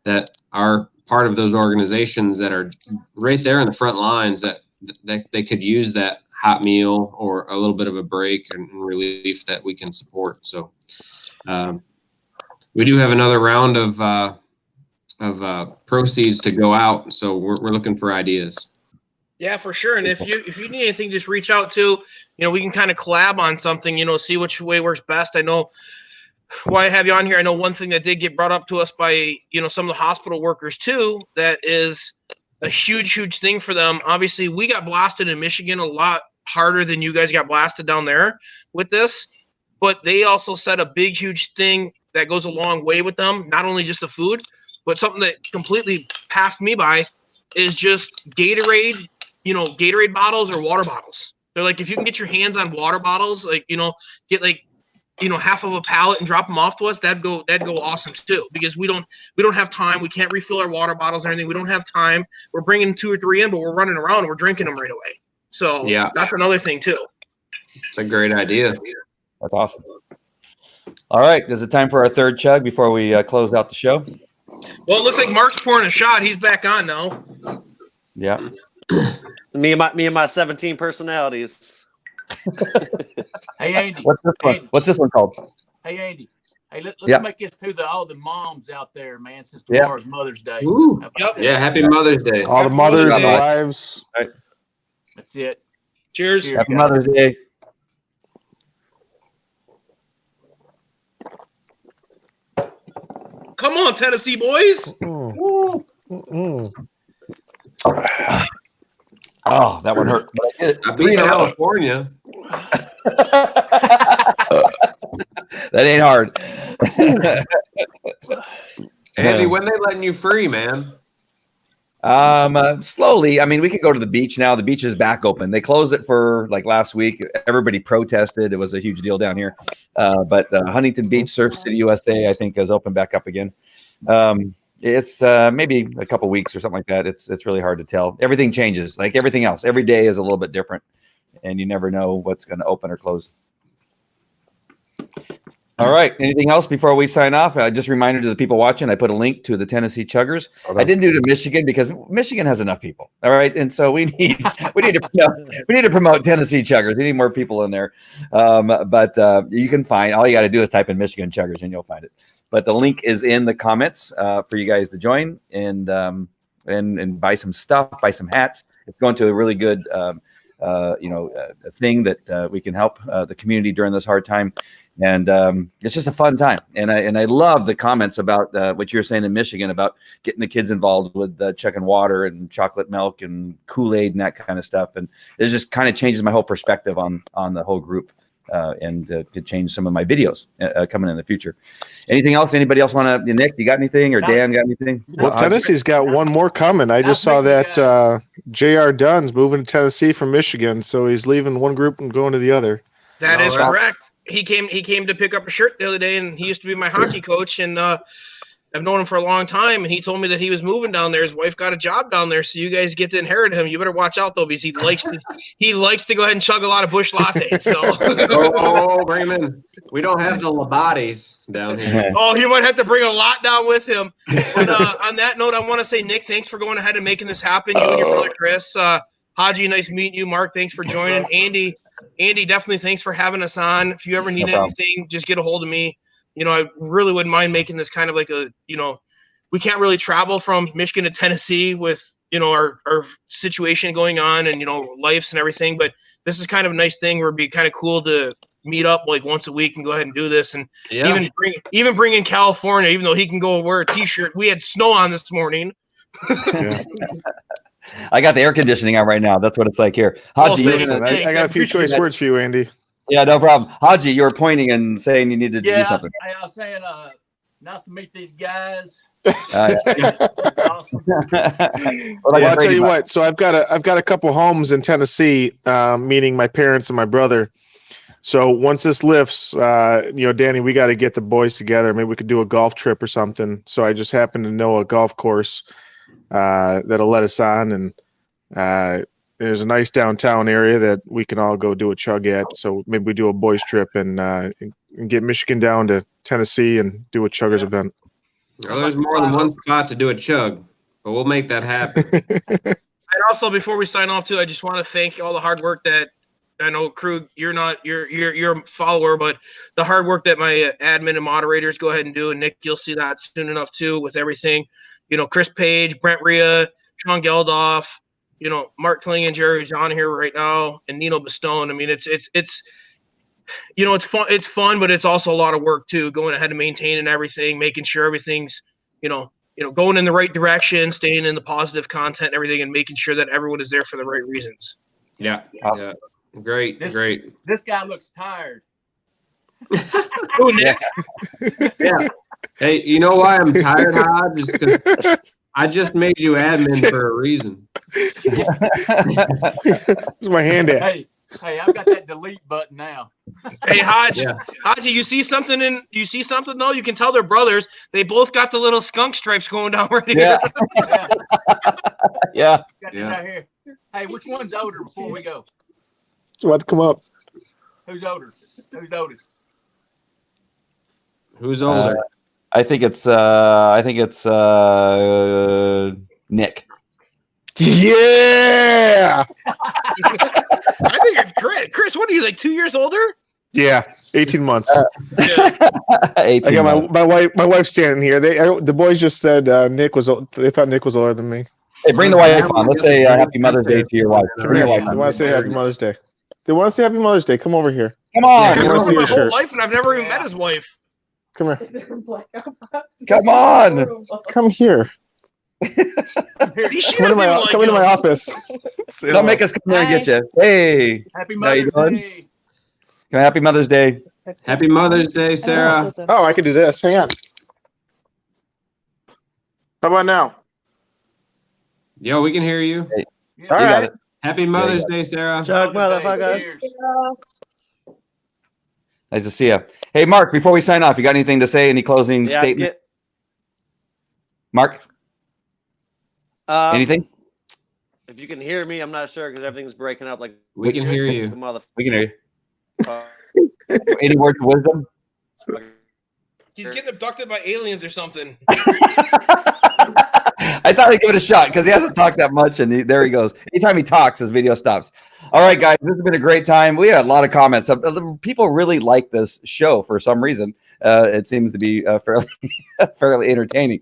that are part of those organizations that are right there in the front lines that they could use that hot meal or a little bit of a break and relief that we can support. So we do have another round of proceeds to go out, so we're looking for ideas. Yeah, for sure. And if you need anything, just reach out to, we can kind of collab on something, see which way works best. I know why I have you on here. I know one thing that did get brought up to us by, some of the hospital workers too, that is a huge thing for them. Obviously, we got blasted in Michigan a lot harder than you guys got blasted down there with this, but they also said a big, huge thing that goes a long way with them, not only just the food, but something that completely passed me by is just Gatorade, Gatorade bottles or water bottles. They're like, if you can get your hands on water bottles, get like half of a pallet and drop them off to us, that'd go awesome too, because we don't have time. We can't refill our water bottles or anything. We don't have time. We're bringing 2 or 3 in, but we're running around and we're drinking them right away. So that's another thing too. It's a great idea. That's awesome. All right. Is it time for our third chug before we close out the show? Well, it looks like Mark's pouring a shot. He's back on now. Yeah. Me and my 17 personalities. Hey, Andy. What's this one? Andy. What's this one called? Hey, Andy. Hey, let's make this to all the moms out there, man, since tomorrow's Mother's Day. Ooh. Yep. Yeah, happy Mother's Day. All the mothers and the wives. That's it. Cheers. Happy Mother's Day. Come on, Tennessee boys. Woo! Oh, that one hurt. I beat California. That ain't hard. Andy, when they letting you free, man? Slowly. I mean, we can go to the beach now. The beach is back open. They closed it for like last week. Everybody protested. It was a huge deal down here. But Huntington Beach, Surf City, USA, I think is open back up again. It's maybe a couple weeks or something like that. It's really hard to tell. Everything changes, like everything else. Every day is a little bit different, and you never know what's going to open or close. All right. Anything else before we sign off? Just a reminder to the people watching, I put a link to the Tennessee Chuggers. I didn't do it to Michigan because Michigan has enough people. All right. And so we need to promote Tennessee Chuggers. We need more people in there. But you can find, all you got to do is type in Michigan Chuggers and you'll find it. But the link is in the comments for you guys to join and buy some stuff, buy some hats. It's going to a really good a thing that we can help the community during this hard time. And it's just a fun time. And I love the comments about what you're saying in Michigan about getting the kids involved with chugging water and chocolate milk and Kool-Aid and that kind of stuff. And it just kind of changes my whole perspective on the whole group and could change some of my videos coming in the future. Anything else? Anybody else want to? Nick, you got anything? Or Dan got anything? Well, Tennessee's got one more coming. I just saw that J.R. Dunn's moving to Tennessee from Michigan. So he's leaving one group and going to the other. That is correct. He came to pick up a shirt the other day, and he used to be my hockey coach, and I've known him for a long time, and he told me that he was moving down there. His wife got a job down there, so you guys get to inherit him. You better watch out, though, because he likes to go ahead and chug a lot of Busch lattes. So, bring him in. We don't have the Labattes down here. Oh, he might have to bring a lot down with him. But on that note, I want to say, Nick, thanks for going ahead and making this happen. You and your brother Chris, Haji, nice meeting you. Mark, thanks for joining. Andy, definitely thanks for having us on. If you ever need anything, just get a hold of me. I really wouldn't mind making this kind of like we can't really travel from Michigan to Tennessee with, our situation going on and, lives and everything. But this is kind of a nice thing where it'd be kind of cool to meet up like once a week and go ahead and do this. And even bring in California, even though he can go wear a T-shirt. We had snow on this morning. Yeah. I got the air conditioning on right now. That's what it's like here. Haji, I got a few choice words for you, Andy. Yeah, no problem. Haji, you were pointing and saying you needed to do something. I was saying, nice to meet these guys. Awesome. Well, I'll tell you what. So I've got a couple homes in Tennessee, meaning my parents and my brother. So once this lifts, Danny, we got to get the boys together. Maybe we could do a golf trip or something. So I just happen to know a golf course that'll let us on, and there's a nice downtown area that we can all go do a chug at. So maybe we do a boys trip and get Michigan down to Tennessee and do a Chuggers event. Well, there's more than one spot to do a chug, but we'll make that happen. And also, before we sign off too, I just want to thank all the hard work that I know, Krug, you're a follower, but the hard work that my admin and moderators go ahead and do, and Nick, you'll see that soon enough too with everything. Chris Page, Brent Rhea, Sean Geldof, Mark Kling and Jerry's on here right now, and Nino Bastone. I mean, it's fun. It's fun, but it's also a lot of work too, going ahead and maintaining everything, making sure everything's, going in the right direction, staying in the positive content and everything, and making sure that everyone is there for the right reasons. Yeah. Great. This guy looks tired. Oh, Nick. Yeah. Hey, you know why I'm tired, Hodge? Just because I just made you admin for a reason. Where's my hand at? Hey, Hey, I've got that delete button now. Hey, Hodge, Yeah. Hodge, you see something though? You can tell they're brothers. They both got the little skunk stripes going down right here. Yeah. Yeah, Yeah. got Yeah. that right here. Hey, which one's older before we go? It's about to come up. Who's older? Who's the oldest? Who's older? I think it's Nick. Yeah. I think it's Chris. Chris, what are you, like 2 years older? Yeah. 18 months. Yeah. 18 I got months. my wife standing here. The boys just said Nick was. They thought Nick was older than me. Hey, bring the wife on. Let's say Happy Mother's Day to your wife. Come Bring here. your wife They on. want to say Happy Mother's Day. They want to say Happy Mother's Day. Come over here. Come on. I've I wanna known see him my your whole shirt. life, and I've never even met his wife. Come here. Come on. Come here. She Come into doesn't even like come into my him. office. Say Don't hello. make us come here and get you. Hey. Happy How you Mother's doing? Day. Happy Mother's Day. Happy Mother's Day, Sarah. Oh, I can do this. Hang on. How about now? Yo, we can hear you. Yeah. You All got right. it. Happy Mother's Day, Sarah. Chug, Mother's Day. motherfuckers. Cheers. Nice to see you. Hey, Mark, before we sign off, you got anything to say? Any closing Yeah, statement? Mark, anything? If you can hear me, I'm not sure because everything's breaking up like We can hear a you. motherfucker. We can hear you. Any words of wisdom? He's getting abducted by aliens or something. I thought I'd give it a shot because he hasn't talked that much, and there he goes. Anytime he talks, his video stops. All right, guys, this has been a great time. We had a lot of comments. People really like this show for some reason. It seems to be fairly entertaining.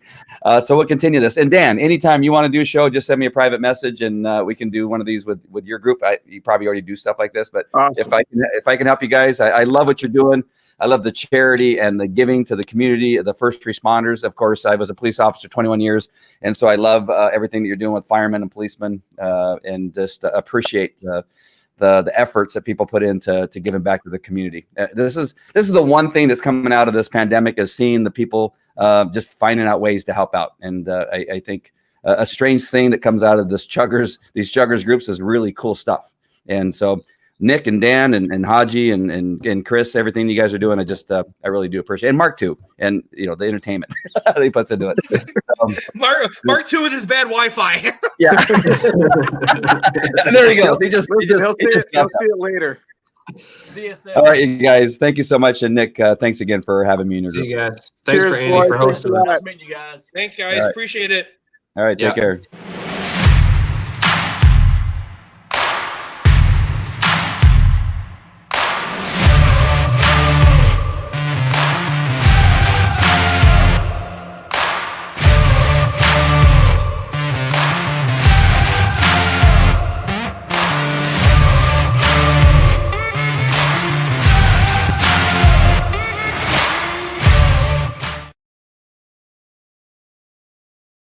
So we'll continue this. And Dan, anytime you want to do a show, just send me a private message, and we can do one of these with your group. You probably already do stuff like this, but Awesome. if I can help you guys, I love what you're doing. I love the charity and the giving to the community, the first responders. Of course, I was a police officer 21 years, and so I love everything that you're doing with firemen and policemen, and just appreciate the efforts that people put into giving back to the community. This is the one thing that's coming out of this pandemic, is seeing the people just finding out ways to help out. And I think a strange thing that comes out of these Chuggers groups is really cool stuff. And so Nick and Dan and Haji and Chris, everything you guys are doing, I really do appreciate it. And Mark too, and the entertainment that he puts into it. Mark 2 with his bad Wi-Fi. Yeah. There he goes. He'll see it later. DSL. All right, you guys. Thank you so much, and Nick, thanks again for having me in your See group. you guys. Thanks Cheers, for Andy boys. for Thanks hosting a us. lot. Nice meeting you guys. Thanks, guys. All right. Appreciate it. All right, take Yeah. care.